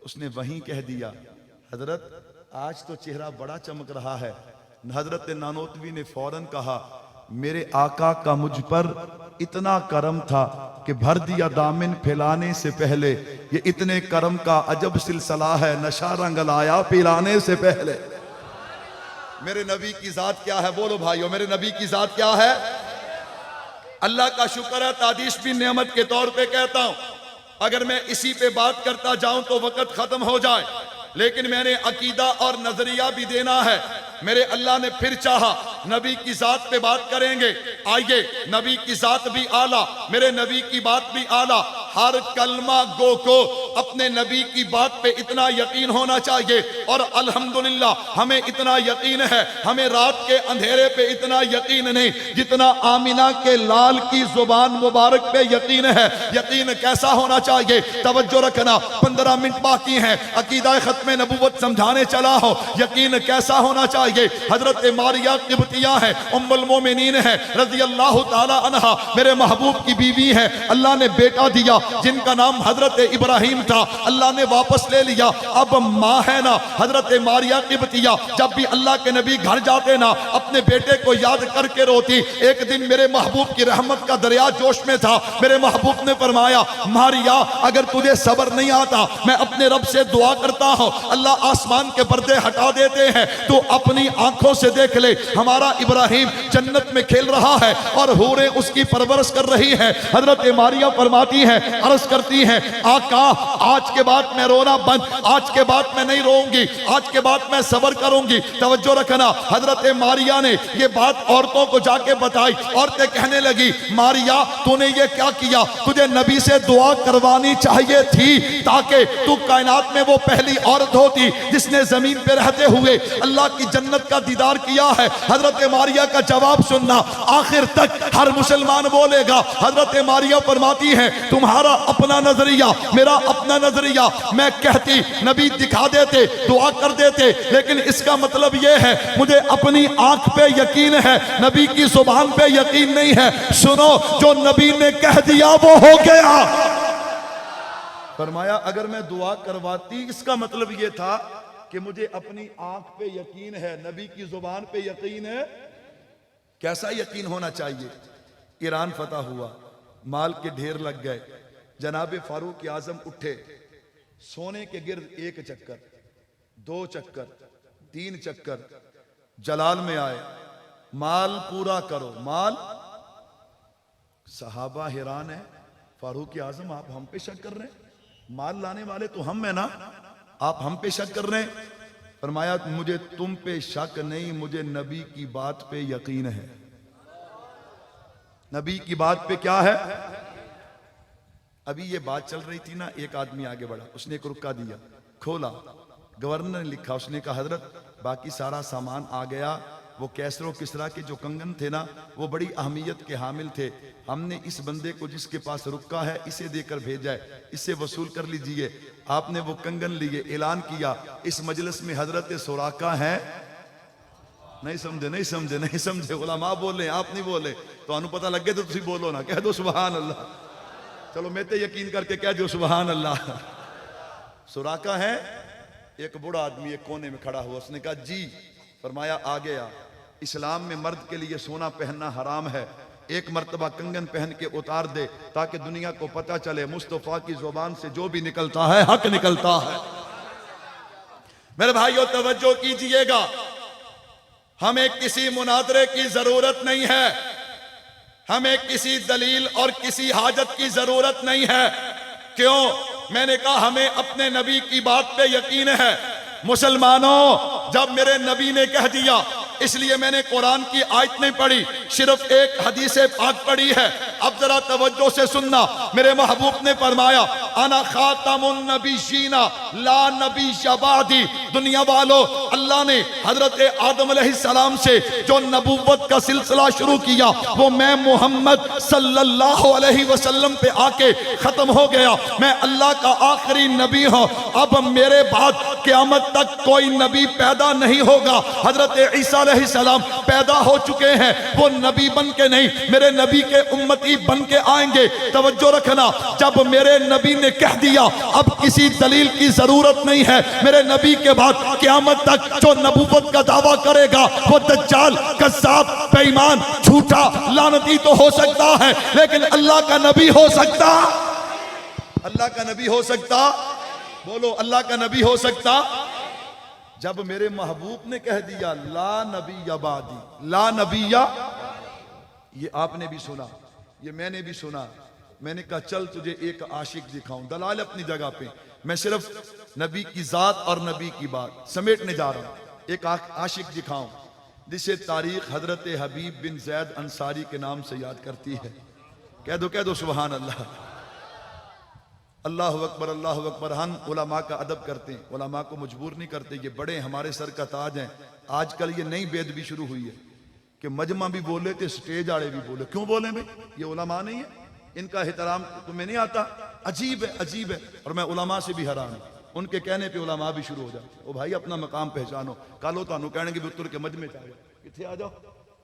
اس نے وہیں کہہ دیا حضرت آج تو چہرہ بڑا چمک رہا ہے۔ حضرت نانوتوی نے فوراً کہا میرے آقا کا مجھ پر اتنا کرم تھا کہ بھر دیا دامن پھیلانے سے پہلے، یہ اتنے کرم کا عجب سلسلہ ہے، نشہ رنگ لایا پلانے سے پہلے۔ میرے نبی کی ذات کیا ہے؟ بولو بھائیو، میرے نبی کی ذات کیا ہے؟ اللہ کا شکر ہے، تعدیش بھی نعمت کے طور پہ کہتا ہوں، اگر میں اسی پہ بات کرتا جاؤں تو وقت ختم ہو جائے، لیکن میں نے عقیدہ اور نظریہ بھی دینا ہے۔ میرے اللہ نے پھر چاہا نبی کی ذات پہ بات کریں گے، آئیے نبی کی ذات بھی اعلیٰ، میرے نبی کی بات بھی اعلیٰ، ہر کلمہ گو کو اپنے نبی کی بات پہ اتنا یقین ہونا چاہیے، اور الحمدللہ ہمیں اتنا یقین ہے، ہمیں رات کے اندھیرے پہ اتنا یقین نہیں جتنا آمینہ کے لال کی زبان مبارک پہ یقین ہے۔ یقین کیسا ہونا چاہیے؟ توجہ رکھنا، 15 منٹ باقی ہیں، عقیدہ ختم نبوت سمجھانے چلا ہو۔ یقین کیسا ہونا چاہیے؟ حضرت ماریہ قبطیہ ہے، ام المومنین ہے رضی اللہ تعالی عنہ، میرے محبوب کی بیوی ہے، اللہ نے بیٹا دیا جن کا نام حضرت ابراہیم تھا، اللہ نے واپس لے لیا، اب ماں ہے نا حضرت ماریہ قبطیہ، جب بھی اللہ کے نبی گھر جاتے نا اپنے بیٹے کو یاد کر کے روتی۔ ایک دن میرے محبوب کی رحمت کا دریا جوش میں تھا، میرے محبوب نے فرمایا ماریہ اگر تجھے صبر نہیں آتا میں اپنے رب سے دعا کرتا ہوں اللہ آسمان کے پردے ہٹا دیتے ہیں، تو اپنی آنکھوں سے دیکھ لے ہمارا ابراہیم جنت میں کھیل رہا ہے اور حوریں اس کی پرورش کر رہی ہیں۔ حضرت ماریہ فرماتی ہیں، عرض کرتی ہیں آقا آج کے بعد میں رونا بند، آج کے بعد میں نہیں روؤں گی، آج کے بعد میں صبر کروں گی۔ توجہ رکھنا، حضرت ماریہ نے یہ بات عورتوں کو جا کے بتائی، عورتیں کہنے لگی ماریہ تو نے یہ کیا کیا؟ تجھے نبی سے دعا کروانی چاہیے تھی تاکہ تو کائنات میں وہ پہلی عورت ہوتی جس نے زمین پہ رہتے ہوئے اللہ کی جنت کا دیدار کیا ہے۔ حضرت ماریہ کا جواب سننا، آخر تک ہر مسلمان بولے گا۔ حضرت ماریہ فرماتی ہے تمہارا تمہارا اپنا نظریہ، میرا اپنا نظریہ، میں کہتی نبی دکھا دیتے، دعا کر دیتے، لیکن اس کا مطلب یہ ہے مجھے اپنی آنکھ پہ یقین ہے، نبی کی زبان پہ یقین نہیں ہے۔ سنو، جو نبی نے کہہ دیا وہ ہو گیا۔ فرمایا اگر میں دعا کرواتی، اس کا مطلب یہ تھا کہ مجھے اپنی آنکھ پہ یقین ہے، نبی کی زبان پہ یقین ہے۔ کیسا یقین ہونا چاہیے؟ ایران فتح ہوا، مال کے ڈھیر لگ گئے، جناب فاروق اعظم اٹھے، سونے کے گرد 1 چکر، 2 چکر، 3 چکر، جلال میں آئے، مال پورا کرو، مال۔ صحابہ حیران ہے، فاروق اعظم آپ ہم پہ شک کر رہے ہیں؟ مال لانے والے تو ہم ہیں نا، آپ ہم پہ شک کر رہے ہیں؟ فرمایا مجھے تم پہ شک نہیں، مجھے نبی کی بات پہ یقین ہے۔ نبی کی بات پہ کیا ہے؟ ابھی یہ بات چل رہی تھی نا، ایک آدمی آگے بڑھا، اس نے ایک رکا دیا، کھولا، گورنر نے لکھا، اس نے کہا حضرت باقی سارا سامان آ گیا، وہ کیسر و کسرا کے جو کنگن تھے نا وہ بڑی اہمیت کے حامل تھے، ہم نے اس بندے کو جس کے پاس رکا ہے اسے دے کر بھیجا ہے، اسے وصول کر لیجئے۔ آپ نے وہ کنگن لیے، اعلان کیا اس مجلس میں حضرت سراقہ ہیں۔ نہیں سمجھے نہیں سمجھے نہیں سمجھے، علماء بول رہے ہیں، آپ نہیں بولے، تو انہوں پتہ لگ گئے تو تسی بولو نا، کہہ دو سبحان اللہ۔ چلو میں تے یقین کر کے کہہ دو سبحان اللہ۔ سراقہ ہیں، ایک بڑا آدمی ایک کونے میں کھڑا ہوا، اس نے کہا جی۔ فرمایا آ گیا، اسلام میں مرد کے لیے سونا پہننا حرام ہے، ایک مرتبہ کنگن پہن کے اتار دے تاکہ دنیا کو پتہ چلے مصطفیٰ کی زبان سے جو بھی نکلتا ہے حق نکلتا ہے۔ میرے بھائیو توجہ کیجئے گا، ہمیں کسی مناظرے کی ضرورت نہیں ہے، ہمیں کسی دلیل اور کسی حاجت کی ضرورت نہیں ہے۔ کیوں؟ میں نے کہا ہمیں اپنے نبی کی بات پہ یقین ہے۔ مسلمانوں، جب میرے نبی نے کہہ دیا، اس لیے میں نے قرآن کی آیت نہیں پڑھی، صرف ایک حدیث پاک پڑھی ہے۔ اب ذرا توجہ سے سننا، میرے محبوب نے فرمایا انا خاتم النبیین لا نبی بعدی۔ دنیا والو، اللہ نے حضرت آدم علیہ السلام سے جو نبوت کا سلسلہ شروع کیا وہ میں محمد صلی اللہ علیہ وسلم پہ آ کے ختم ہو گیا۔ میں اللہ کا آخری نبی ہوں، اب میرے بعد قیامت تک کوئی نبی پیدا نہیں ہوگا۔ حضرت عیسیٰ علیہ السلام پیدا ہو چکے ہیں، وہ نبی بن کے نہیں، میرے نبی کے امتی بن کے آئیں گے۔ توجہ رکھنا، جب میرے نبی نے کہہ دیا اب کسی دلیل کی ضرورت نہیں ہے، میرے نبی کے بعد قیامت تک جو نبوت کا دعویٰ کرے گا وہ دجال، کذاب، بے ایمان، جھوٹا، لعنتی تو ہو سکتا ہے، لیکن اللہ کا نبی ہو سکتا؟ اللہ کا نبی ہو سکتا؟ بولو اللہ کا نبی ہو سکتا؟ جب میرے محبوب نے کہہ دیا لا نبی بعدی، لا نبی، یہ آپ نے بھی سنا، یہ میں نے بھی سنا۔ میں نے کہا چل تجھے ایک عاشق دکھاؤں، دلال اپنی جگہ پہ، میں صرف نبی کی ذات اور نبی کی بات سمیٹنے جا رہا ہوں۔ ایک عاشق دکھاؤں جسے تاریخ حضرت حبیب بن زید انصاری کے نام سے یاد کرتی ہے۔ کہہ دو سبحان اللہ۔ اللہ اکبر اللہ اکبر۔ ہم علماء کا ادب کرتے ہیں، علماء کو مجبور نہیں کرتے، یہ بڑے ہمارے سر کا تاج ہیں۔ آج کل یہ نئی بید بھی شروع ہوئی ہے کہ مجمع بھی بولے تھے، سٹیج آڑے بھی بولے۔ کیوں بولیں بھائی؟ یہ علماء نہیں ہے؟ ان کا احترام تمہیں نہیں آتا؟ عجیب ہے عجیب ہے۔ اور میں علماء سے بھی حیران ہوں، ان کے کہنے پہ علماء بھی شروع ہو جاتے۔ او بھائی اپنا مقام پہچانو، کالو تانوں کہنے گے بھی اتر کے مجمع چاہ جاؤ، کتھے آ جاؤ؟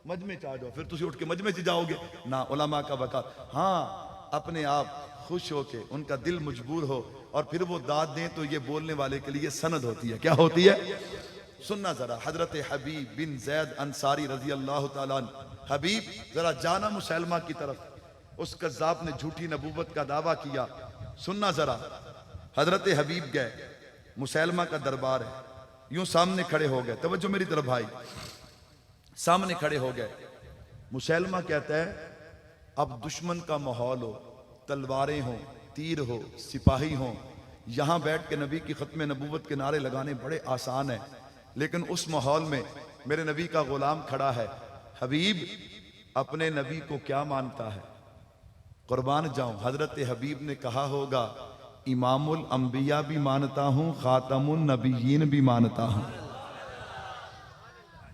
مجمع چاہ جاؤ، پھر تسی اٹھ کے مجمع چ جاؤ گے نا؟ علماء کا وقار، ہاں اپنے آپ خوش ہو کے ان کا دل مجبور ہو اور پھر وہ داد دیں تو یہ بولنے والے کے لیے سند ہوتی ہے۔ کیا ہوتی ہے؟ سننا ذرا، حضرت حبیب بن زید انصاری رضی اللہ تعالیٰ عنہ۔ حبیب ذرا جانا مسلمہ کی طرف، اس کذاب نے جھوٹی نبوت کا دعویٰ کیا۔ سننا ذرا، حضرت حبیب گئے، مسلمہ کا دربار ہے، یوں سامنے کھڑے ہو گئے، توجہ میری طرف بھائی، سامنے کھڑے ہو گئے۔ مسلمہ کہتا ہے اب دشمن کا ماحول ہو، تلواریں ہوں، تیر ہو، سپاہی ہوں، یہاں بیٹھ کے نبی کی ختم نبوت کے نعرے لگانے بڑے آسان ہیں، لیکن اس ماحول میں میرے نبی کا غلام کھڑا ہے۔ حبیب اپنے نبی کو کیا مانتا ہے؟ قربان جاؤں، حضرت حبیب نے کہا ہوگا امام الانبیاء بھی مانتا ہوں، خاتم النبیین بھی مانتا ہوں۔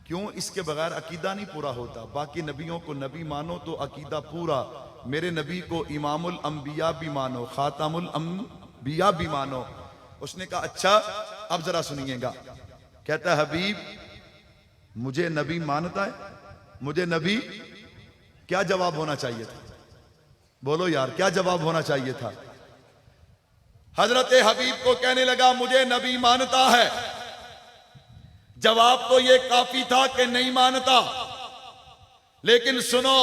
کیوں؟ اس کے بغیر عقیدہ نہیں پورا ہوتا۔ باقی نبیوں کو نبی مانو تو عقیدہ پورا، میرے نبی کو امام الانبیاء بھی مانو، خاتم الانبیاء بھی مانو۔ اس نے کہا اچھا اب ذرا سنیے گا۔ کہتا ہے حبیب مجھے نبی مانتا ہے، مجھے نبی، کیا جواب ہونا چاہیے تھا؟ بولو یار کیا جواب ہونا چاہیے تھا؟ حضرت حبیب کو کہنے لگا مجھے نبی مانتا ہے۔ جواب تو یہ کافی تھا کہ نہیں مانتا، لیکن سنو،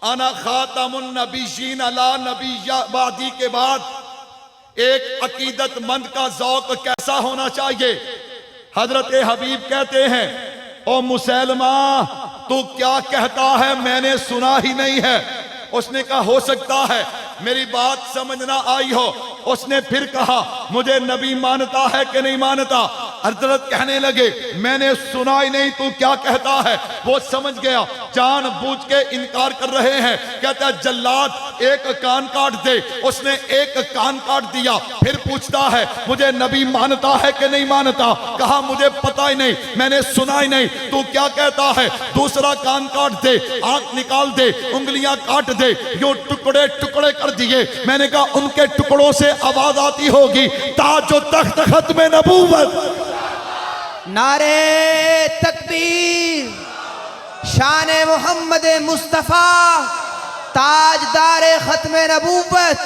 انا خاتم النبیین لا نبی بعدی کے بعد ایک عقیدت مند کا ذوق کیسا ہونا چاہیے؟ حضرت حبیب کہتے ہیں او مسلمہ تو کیا کہتا ہے میں نے سنا ہی نہیں ہے۔ اس نے کہا ہو سکتا ہے میری بات سمجھ نہ آئی ہو۔ اس نے پھر کہا مجھے نبی مانتا ہے کہ نہیں مانتا؟ حضرت کہنے لگے میں نے سنا ہی نہیں تو کیا کہتا ہے؟ وہ سمجھ گیا جان بوجھ کے انکار کر رہے ہیں۔ کہتا ہے جلاد ایک کان کاٹ دے۔ اس نے ایک کان کاٹ دیا، پھر پوچھتا ہے مجھے نبی مانتا ہے کہ نہیں مانتا؟ کہا مجھے پتا ہی نہیں، میں نے سنا ہی نہیں تو کیا کہتا ہے؟ دوسرا کان کاٹ دے، آنکھ نکال دے، انگلیاں کاٹ دے، یوں ٹکڑے ٹکڑے کر دیے۔ میں نے کہا ان کے ٹکڑوں سے آواز آتی ہوگی تاج و تخت ختم نبوت۔ نعرے تکبیر، شان محمد مصطفیٰ، تاجدار ختم نبوت،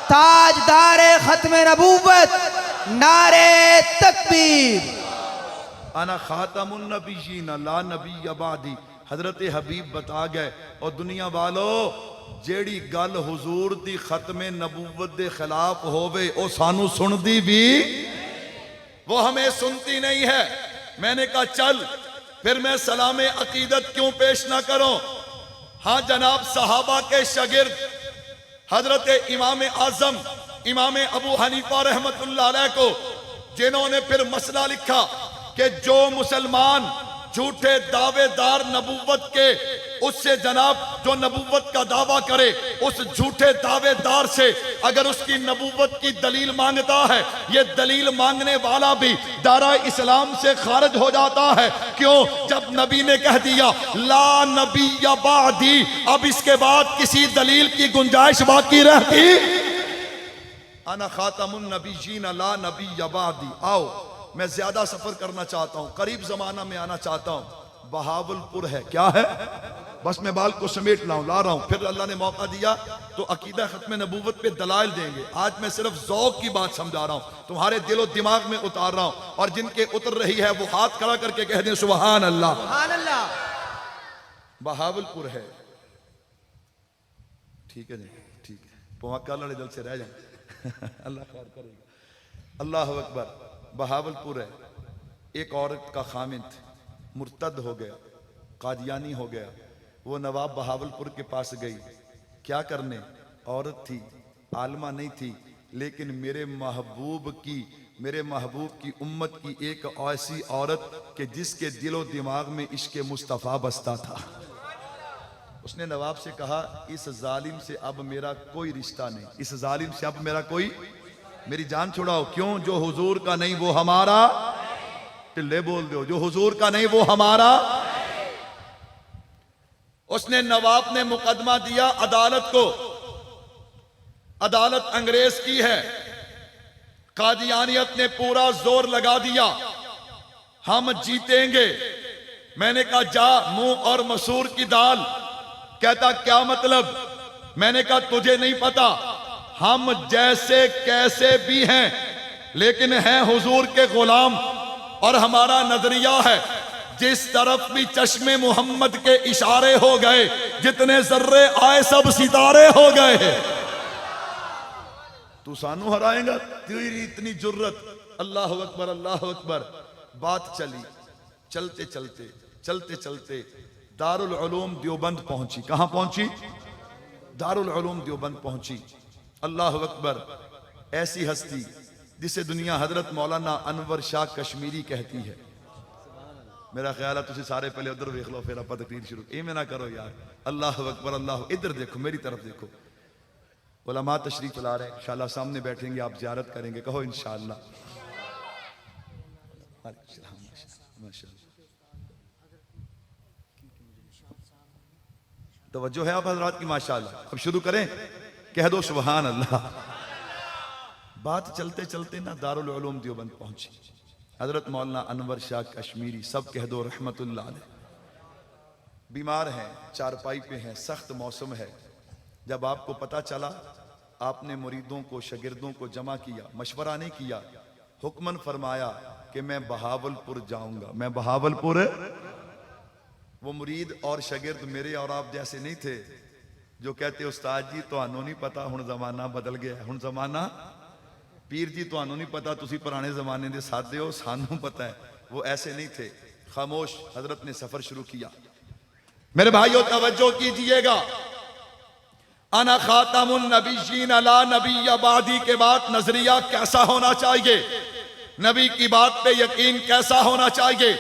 تاجدار ختم نبوت، نعرے تکبیر۔ انا خاتم النبیین لا نبی بعدی۔ حضرت حبیب بتا گئے اور دنیا والو جیڑی گل حضور دی ختم نبوت دے خلاف ہووے او سانو سن دی بھی، وہ ہمیں سنتی نہیں ہے۔ میں نے کہا چل پھر میں سلام عقیدت کیوں پیش نہ کروں؟ ہاں جناب صحابہ کے شاگرد حضرت امام اعظم امام ابو حنیفہ رحمت اللہ علیہ کو، جنہوں نے پھر مسئلہ لکھا کہ جو مسلمان جھوٹے دعوے دار نبوت کے، اس سے جناب جو نبوت کا دعویٰ کرے اس جھوٹے دعوے دار سے اگر اس کی نبوت کی دلیل مانگتا ہے، یہ دلیل مانگنے والا بھی دائرہ اسلام سے خارج ہو جاتا ہے۔ کیوں؟ جب نبی نے کہہ دیا لا نبی بعدی، اب اس کے بعد کسی دلیل کی گنجائش باقی رہتی؟ انا خاتم النبیین لا نبی بعدی۔ آؤ میں زیادہ سفر کرنا چاہتا ہوں، قریب زمانہ میں آنا چاہتا ہوں۔ بہاول پور ہے، کیا ہے؟ بس میں بال کو سمیٹ لا رہا ہوں، پھر اللہ نے موقع دیا تو عقیدہ ختم نبوت پہ دلائل دیں گے۔ آج میں صرف ذوق کی بات سمجھا رہا ہوں، تمہارے دل و دماغ میں اتار رہا ہوں، اور جن کے اتر رہی ہے وہ ہاتھ کھڑا کر کے کہہ دیں سبحان اللہ۔ سبحان اللہ۔ بہاول پور ہے، ٹھیک ہے جی، ٹھیک ہے، پوکا لڑے دل سے رہ جائیں اللہ خیر کرے گا۔ اللہ اکبر۔ بہاول پور ہے، ایک عورت کا خامند مرتد ہو گیا، قادیانی ہو گیا۔ وہ نواب بہاول پور کے پاس گئی، کیا کرنے؟ عورت تھی، عالمہ نہیں تھی، لیکن میرے محبوب کی امت کی ایک ایسی عورت کہ جس کے دل و دماغ میں عشق مصطفیٰ بستا تھا۔ اس نے نواب سے کہا اس ظالم سے اب میرا کوئی رشتہ نہیں، اس ظالم سے اب میرا کوئی، میری جان چھڑاؤ۔ کیوں؟ جو حضور کا نہیں وہ ہمارا، ٹلے بول دو، جو حضور کا نہیں وہ ہمارا۔ اس نے نواب نے مقدمہ دیا عدالت کو، عدالت انگریز کی ہے، قادیانیت نے پورا زور لگا دیا ہم جیتیں گے۔ میں نے کہا جا منہ اور مسور کی دال۔ کہتا کیا مطلب؟ میں نے کہا تجھے نہیں پتا، ہم جیسے کیسے بھی ہیں لیکن ہیں حضور کے غلام، اور ہمارا نظریہ ہے جس طرف بھی چشم محمد کے اشارے ہو گئے، جتنے ذرے آئے سب ستارے ہو گئے۔ تو سانو ہرائیں گا؟ تیری اتنی جرت! اللہ اکبر، اللہ اکبر۔ بات چلی، چلتے چلتے چلتے چلتے دارالعلوم دیوبند پہنچی۔ کہاں پہنچی؟ دارالعلوم دیوبند پہنچی۔ اللہ اکبر۔ ایسی ہستی جسے دنیا حضرت مولانا انور شاہ کشمیری کہتی ہے۔ میرا خیال ہے تسی سارے پہلے ادھر دیکھ لو پھر آپ تقریر شروع۔ اے میں نہ کرو یار، اللہ اکبر، اللہ۔ ادھر دیکھو، میری طرف دیکھو۔ علماء تشریف لا رہے ہیں، انشاءاللہ سامنے بیٹھیں گے، آپ زیارت کریں گے، کہو انشاءاللہ۔ ماشاءاللہ۔ توجہ ہے آپ حضرات کی ماشاءاللہ. اب شروع کریں؟ کہہ دو سبحان اللہ. بات چلتے چلتے نا دارالعلوم دیوبند پہنچی. حضرت مولانا انور شاہ کشمیری سب کہہ دو رحمت اللہ علیہ. بیمار ہیں, چارپائی پہ ہیں, سخت موسم ہے. جب آپ کو پتا چلا, آپ نے مریدوں کو شاگردوں کو جمع کیا, مشورہ نہیں کیا, حکمن فرمایا کہ میں بہاول پور جاؤں گا. میں بہاول پور. وہ مرید اور شاگرد میرے اور آپ جیسے نہیں تھے جو کہتے استاد جی تانوں نہیں پتا ہن زمانہ بدل گیا, ہن زمانہ, پیر جی تانوں نہیں پتا تسی پرانے زمانے دے ساتھ ہو, سانوں پتا ہے. وہ ایسے نہیں تھے. خاموش. حضرت نے سفر شروع کیا. میرے بھائیو توجہ کیجئے گا. انا خاتم النبیین لا نبی بعدی کے بعد نظریہ کیسا ہونا چاہیے, نبی کی بات پہ یقین کیسا ہونا چاہیے.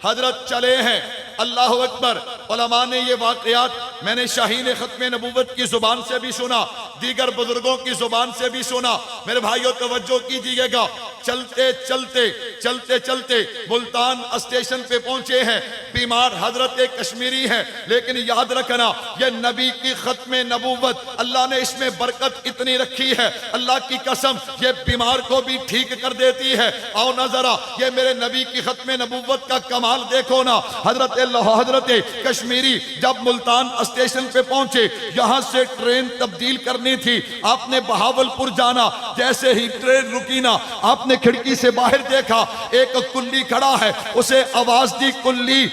حضرت چلے ہیں. اللہ اکبر. علماء نے یہ واقعات میں نے شاہین ختم نبوت کی زبان سے بھی سنا, دیگر بزرگوں کی زبان سے بھی سنا. میرے بھائیو توجہ کیجئے گا. چلتے چلتے چلتے چلتے ملتان اسٹیشن پہ پہنچے ہیں. بیمار حضرت کشمیری ہیں, لیکن یاد رکھنا یہ نبی کی ختم نبوت, اللہ نے اس میں برکت اتنی رکھی ہے, اللہ کی قسم یہ بیمار کو بھی ٹھیک کر دیتی ہے. آؤ نہ ذرا یہ میرے نبی کی ختم نبوت کا کمال دیکھو نا. حضرت کشمیری جب ملتان اسٹیشن پہ پہنچے, یہاں سے ٹرین تبدیل کرنی تھی, آپ نے بہاول پور جانا. جیسے ہی ٹرین رکی نا, آپ نے کھڑکی سے باہر دیکھا ایک کلی کھڑا ہے. اسے آواز دی, کلی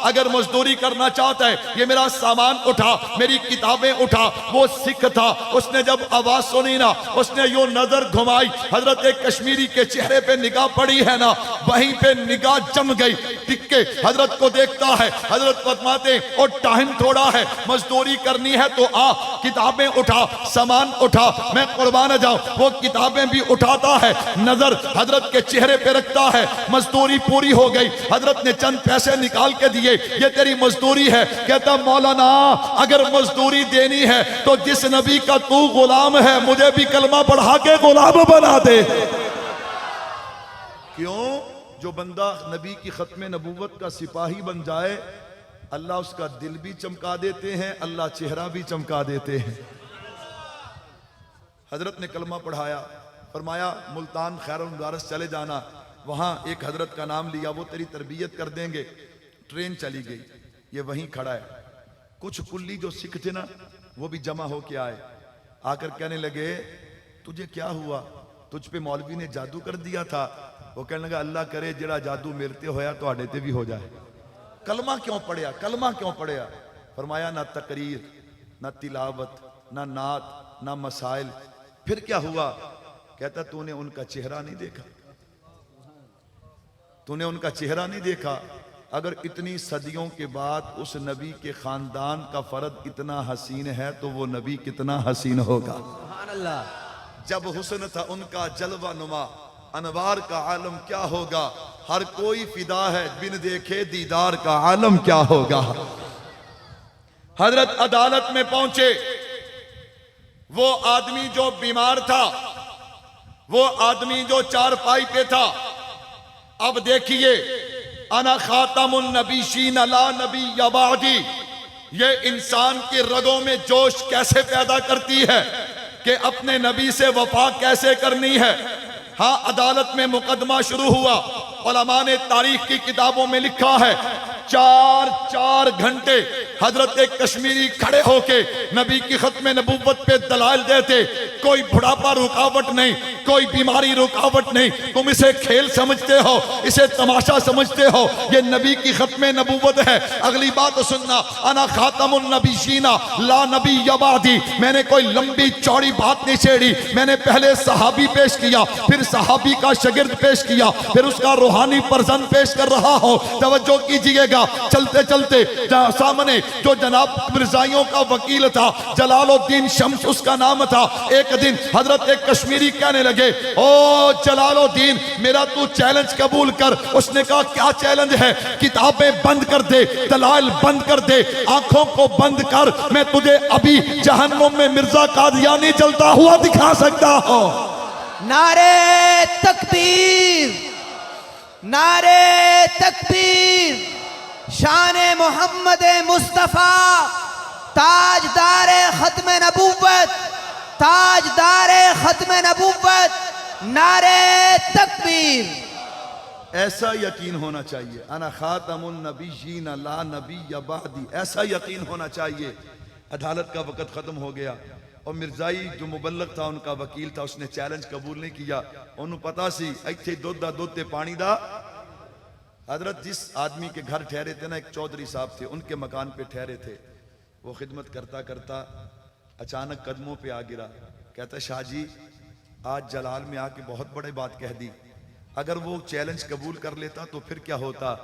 اگر مزدوری کرنا چاہتا ہے یہ میرا سامان اٹھا, میری کتابیں اٹھا. وہ سکھ تھا. اس نے جب آواز سنی نا, اس نے یوں نظر گھمائی, حضرت کشمیری کے چہرے پہ نگاہ پڑی ہے نا, وہیں پہ نگاہ جم گئی. ٹکے حضرت کو دیکھتا ہے. حضرت فرماتے اور ٹائم تھوڑا ہے, مزدوری کرنی ہے تو کتابیں اٹھا, سامان اٹھا, میں قربان جاؤں. وہ کتابیں بھی اٹھاتا ہے, نظر حضرت کے چہرے پہ رکھتا ہے. مزدوری پوری ہو گئی. حضرت نے چند پیسے نکال کے دیے, یہ تیری مزدوری ہے. کہتا مولانا اگر مزدوری دینی ہے تو جس نبی کا تو غلام ہے مجھے بھی کلمہ پڑھا کے غلام بنا دے. کیوں؟ جو بندہ نبی کی ختم نبوت کا سپاہی بن جائے, اللہ اس کا دل بھی چمکا دیتے ہیں, اللہ چہرہ بھی چمکا دیتے ہیں. حضرت نے کلمہ پڑھایا, فرمایا ملتان خیر المدارس چلے جانا, وہاں ایک حضرت کا نام لیا, وہ تیری تربیت کر دیں گے. ٹرین چلی گئی, یہ وہیں کھڑا ہے. کچھ کلی جو سکھ تھے نا وہ بھی جمع ہو کے آئے, آ کر کہنے لگے تجھے کیا ہوا, تجھ پہ مولوی نے جادو کر دیا تھا. وہ کہنے لگا اللہ کرے جڑا جادو میرے تے ہویا تو آڑے تے بھی ہو جائے. کلمہ کیوں پڑھیا, کلمہ کیوں پڑھیا؟ فرمایا نہ تقریر, نہ تلاوت, نہ نعت, نہ مسائل. پھر کیا ہوا؟ کہتا تو نے ان کا چہرہ نہیں دیکھا, تو نے ان کا چہرہ نہیں دیکھا. اگر اتنی صدیوں کے بعد اس نبی کے خاندان کا فرد اتنا حسین ہے تو وہ نبی کتنا حسین ہوگا. سبحان اللہ. جب حسن تھا ان کا جلوہ نما, انوار کا عالم کیا ہوگا. ہر کوئی فدا ہے بن دیکھے دیدار کا عالم کیا ہوگا. حضرت عدالت میں پہنچے. وہ آدمی جو بیمار تھا, وہ آدمی جو چارپائی پہ تھا. اب دیکھیے انا خاتم النبیین لا نبی بعدی, یہ انسان کی رگوں میں جوش کیسے پیدا کرتی ہے کہ اپنے نبی سے وفا کیسے کرنی ہے. ہاں عدالت میں مقدمہ شروع ہوا. علماء نے تاریخ کی کتابوں میں لکھا ہے 4 گھنٹے حضرت کشمیری کھڑے ہو کے نبی کی ختم نبوت پہ دلائل دیتے. کوئی بڑھاپا رکاوٹ نہیں, کوئی بیماری رکاوٹ نہیں. تم اسے کھیل سمجھتے ہو, اسے تماشا سمجھتے ہو, یہ نبی کی ختم نبوت ہے. اگلی بات سننا, انا خاتم النبیین لا نبی بعدی. میں نے کوئی لمبی چوڑی بات نہیں چھیڑی, میں نے پہلے صحابی پیش کیا, پھر صحابی کا شاگرد پیش کیا, پھر اس کا روحانی پرزن پیش کر رہا ہوں. توجہ کیجئے گا. چلتے چلتے سامنے جو جناب مرزائیوں کا وکیل تھا, جلال الدین شمس اس کا نام تھا. ایک دن حضرت کشمیری کہنے لگے او جلال الدین میرا تو چیلنج قبول کر. اس نے کہا کیا چیلنج ہے؟ کتابیں بند کر دے, دلائل بند کر دے, آنکھوں کو بند کر, میں تجھے ابھی جہنم میں مرزا قادیانی جلتا ہوا دکھا سکتا ہوں. نعرے تکبیر, نعرے تکبیر. شان محمد مصطفیٰ تاجدار ختم نبوت، تاجدار ختم نبوت، نعرہ تکبیر۔ ایسا یقین ہونا چاہیے، انا خاتم النبیین لا نبی بعدی، ایسا یقین ہونا چاہیے۔ عدالت کا وقت ختم ہو گیا اور مرزائی جو مبلغ تھا، ان کا وکیل تھا، اس نے چیلنج قبول نہیں کیا۔ انہوں پتا سی ایتھے دودھ دا دودھ تے پانی دا۔ حضرت جس آدمی کے گھر ٹھہرے تھے نا، ایک چودھری صاحب تھے، ان کے مکان پہ ٹھہرے تھے۔ وہ خدمت کرتا کرتا اچانک قدموں پہ آ گرا، کہتا شاہ جی آج جلال میں آ کے بہت بڑے بات کہہ دی، اگر وہ چیلنج قبول کر لیتا تو پھر کیا ہوتا؟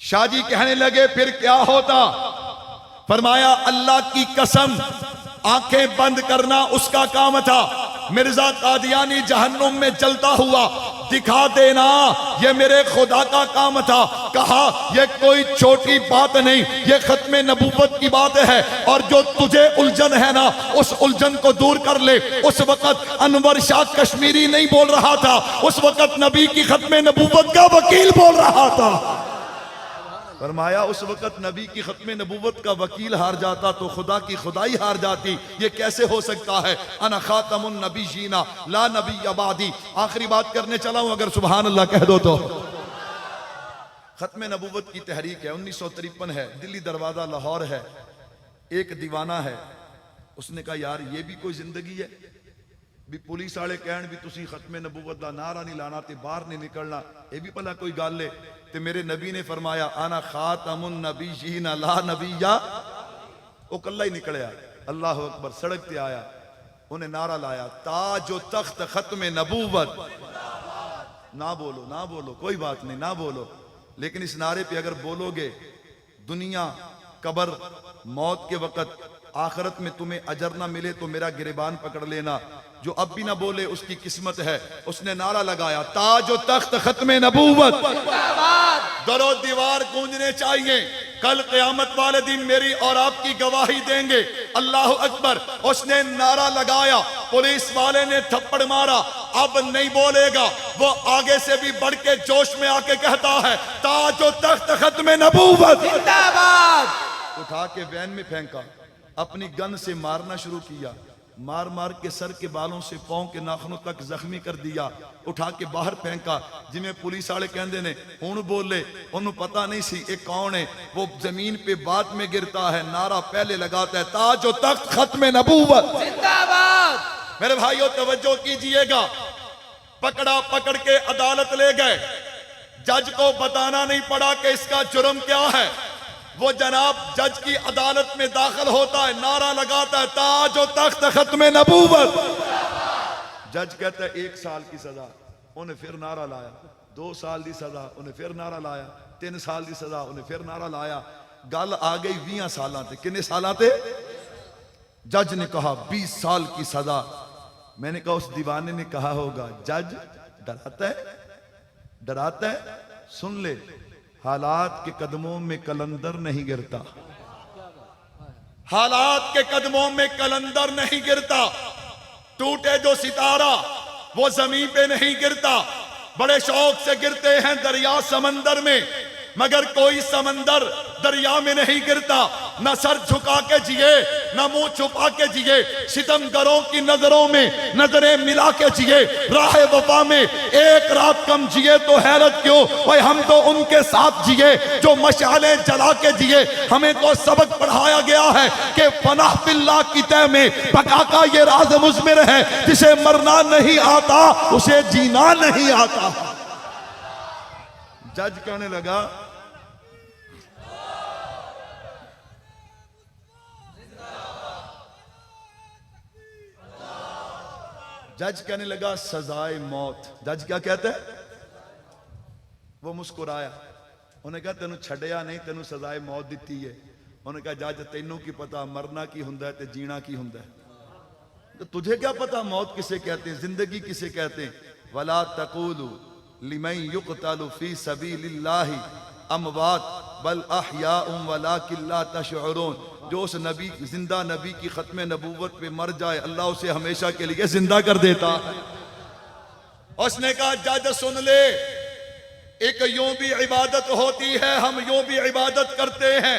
شاہ جی کہنے لگے پھر کیا ہوتا؟ فرمایا اللہ کی قسم آنکھیں بند کرنا اس کا کام تھا، مرزا قادیانی جہنم میں جلتا ہوا دکھا دینا یہ میرے خدا کا کام تھا۔ کہا یہ کوئی چھوٹی بات نہیں، یہ ختم نبوت کی بات ہے، اور جو تجھے الجھن ہے نا اس الجھن کو دور کر لے۔ اس وقت انور شاہ کشمیری نہیں بول رہا تھا، اس وقت نبی کی ختم نبوت کا وکیل بول رہا تھا۔ فرمایا اس وقت نبی کی ختم نبوت کا وکیل ہار جاتا تو خدا کی خدائی ہار جاتی۔ یہ کیسے ہو سکتا ہے؟ انا خاتم النبیین لا نبی بعدی۔ آخری بات کرنے چلا ہوں، اگر سبحان اللہ کہہ دو تو۔ ختم نبوت کی تحریک ہے، 1953 ہے، دلی دروازہ لاہور ہے۔ ایک دیوانہ ہے، اس نے کہا یار یہ بھی کوئی زندگی ہے؟ بھی پولیس والے کہن بھی تسی ختم نبوت دا نعرہ نہیں لانا تے باہر نہیں نکلنا، یہ بھی بھلا کوئی گل ہے؟ تے میرے نبی نے فرمایا انا خاتم النبیین لا نبی، وہ کلا ہی نکلیا، اللہ اکبر، سڑک تے آیا، انہیں نعرہ لایا تاج و تخت ختم نبوت۔ نہ بولو نہ بولو، کوئی بات نہیں، نہ بولو، لیکن اس نعرے پہ اگر بولو گے دنیا، قبر، موت کے وقت، آخرت میں تمہیں اجر نہ ملے تو میرا گریبان پکڑ لینا۔ جو اب بھی نہ بولے اس کی قسمت ہے۔ اس نے نعرہ لگایا تاج و تخت ختم نبوت، در و دیوار گونجنے چاہیے، کل قیامت والے دن میری اور آپ کی گواہی دیں گے، اللہ اکبر۔ اس نے نعرہ لگایا، پولیس والے نے تھپڑ مارا، اب نہیں بولے گا، وہ آگے سے بھی بڑھ کے جوش میں آ کے کہتا ہے تاج و تخت ختم نبوت زندہ باد۔ اٹھا کے وین میں پھینکا، اپنی گن سے مارنا شروع کیا، مار مار کے سر کے بالوں سے پاؤں کے ناخنوں تک زخمی کر دیا، اٹھا کے باہر پھینکا۔ جنہیں پولیس والے کہندے نے ہن بولے، انہوں پتہ نہیں سی ایک کون ہے، وہ زمین پہ بعد میں گرتا ہے، نعرہ پہلے لگاتا ہے تاج و تخت ختم نبوت زندہ باد۔ میرے بھائیو توجہ کیجئے گا، پکڑا، پکڑ کے عدالت لے گئے، جج کو بتانا نہیں پڑا کہ اس کا جرم کیا ہے، وہ جناب جج کی عدالت میں داخل ہوتا ہے، نعرہ لگاتا ہے تاج و تخت ختم نبوت۔ جج کہتا ہے 1 سال کی سزا، انہیں پھر نعرہ لایا، 2 سال دی سزا، انہیں پھر نعرہ لایا، 3 سال دی سزا، انہیں پھر نعرہ لایا، گل آ گئی 20 سالاں تے۔ کنے سالاں تے؟ جج نے کہا 20 سال کی سزا۔ میں نے کہا اس دیوانے نے کہا ہوگا جج ڈراتا ہے، ڈراتا ہے، سن لے، حالات کے قدموں میں کلندر نہیں گرتا، حالات کے قدموں میں کلندر نہیں گرتا، ٹوٹے جو ستارہ وہ زمین پہ نہیں گرتا، بڑے شوق سے گرتے ہیں دریا سمندر میں، مگر کوئی سمندر دریا میں نہیں گرتا۔ نہ سر جھکا کے جیے، نہ منہ چھپا کے جیے، ستمگروں کی نظروں میں نظریں ملا کے جیے، راہ وفا میں ایک رات کم جیے تو حیرت کیوں، اوہ ہم تو ان کے ساتھ جیے جو مشعلیں جلا کے جیے۔ ہمیں تو سبق پڑھایا گیا ہے کہ پناہ باللہ کی تہ میں بقا کا یہ راز مضمر ہے، جسے مرنا نہیں آتا اسے جینا نہیں آتا۔ جج کہنے لگا سزائے موت۔ جج کیا کہتا ہے؟ وہ مسکرایا، انہیں کہا تینوں چھڑیا نہیں، تینوں سزائے موت دیتی ہے۔ انہیں کہا جج تینوں کی پتا مرنا کی ہوندا ہے تے جینا کی ہوندا ہے؟ تجھے کیا پتا موت کسے کہتے ہیں، زندگی کسے کہتے ہیں؟ وَلَا تَقُولُوا لِمَنْ يُقْتَلُ فِي سَبِيلِ اللَّهِ أَمْوَاتٌ بَلْ أَحْيَاءٌ وَلَكِنْ لَا تَشْعُرُونَ۔ جو اس نبی زندہ نبی کی ختم نبوت پہ مر جائے اللہ اسے ہمیشہ کے لیے زندہ کر دیتا۔ اس نے کہا جج سن لے، ایک یوں بھی عبادت ہوتی ہے، ہم یوں بھی عبادت کرتے ہیں،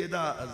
ਇਹਦਾ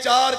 4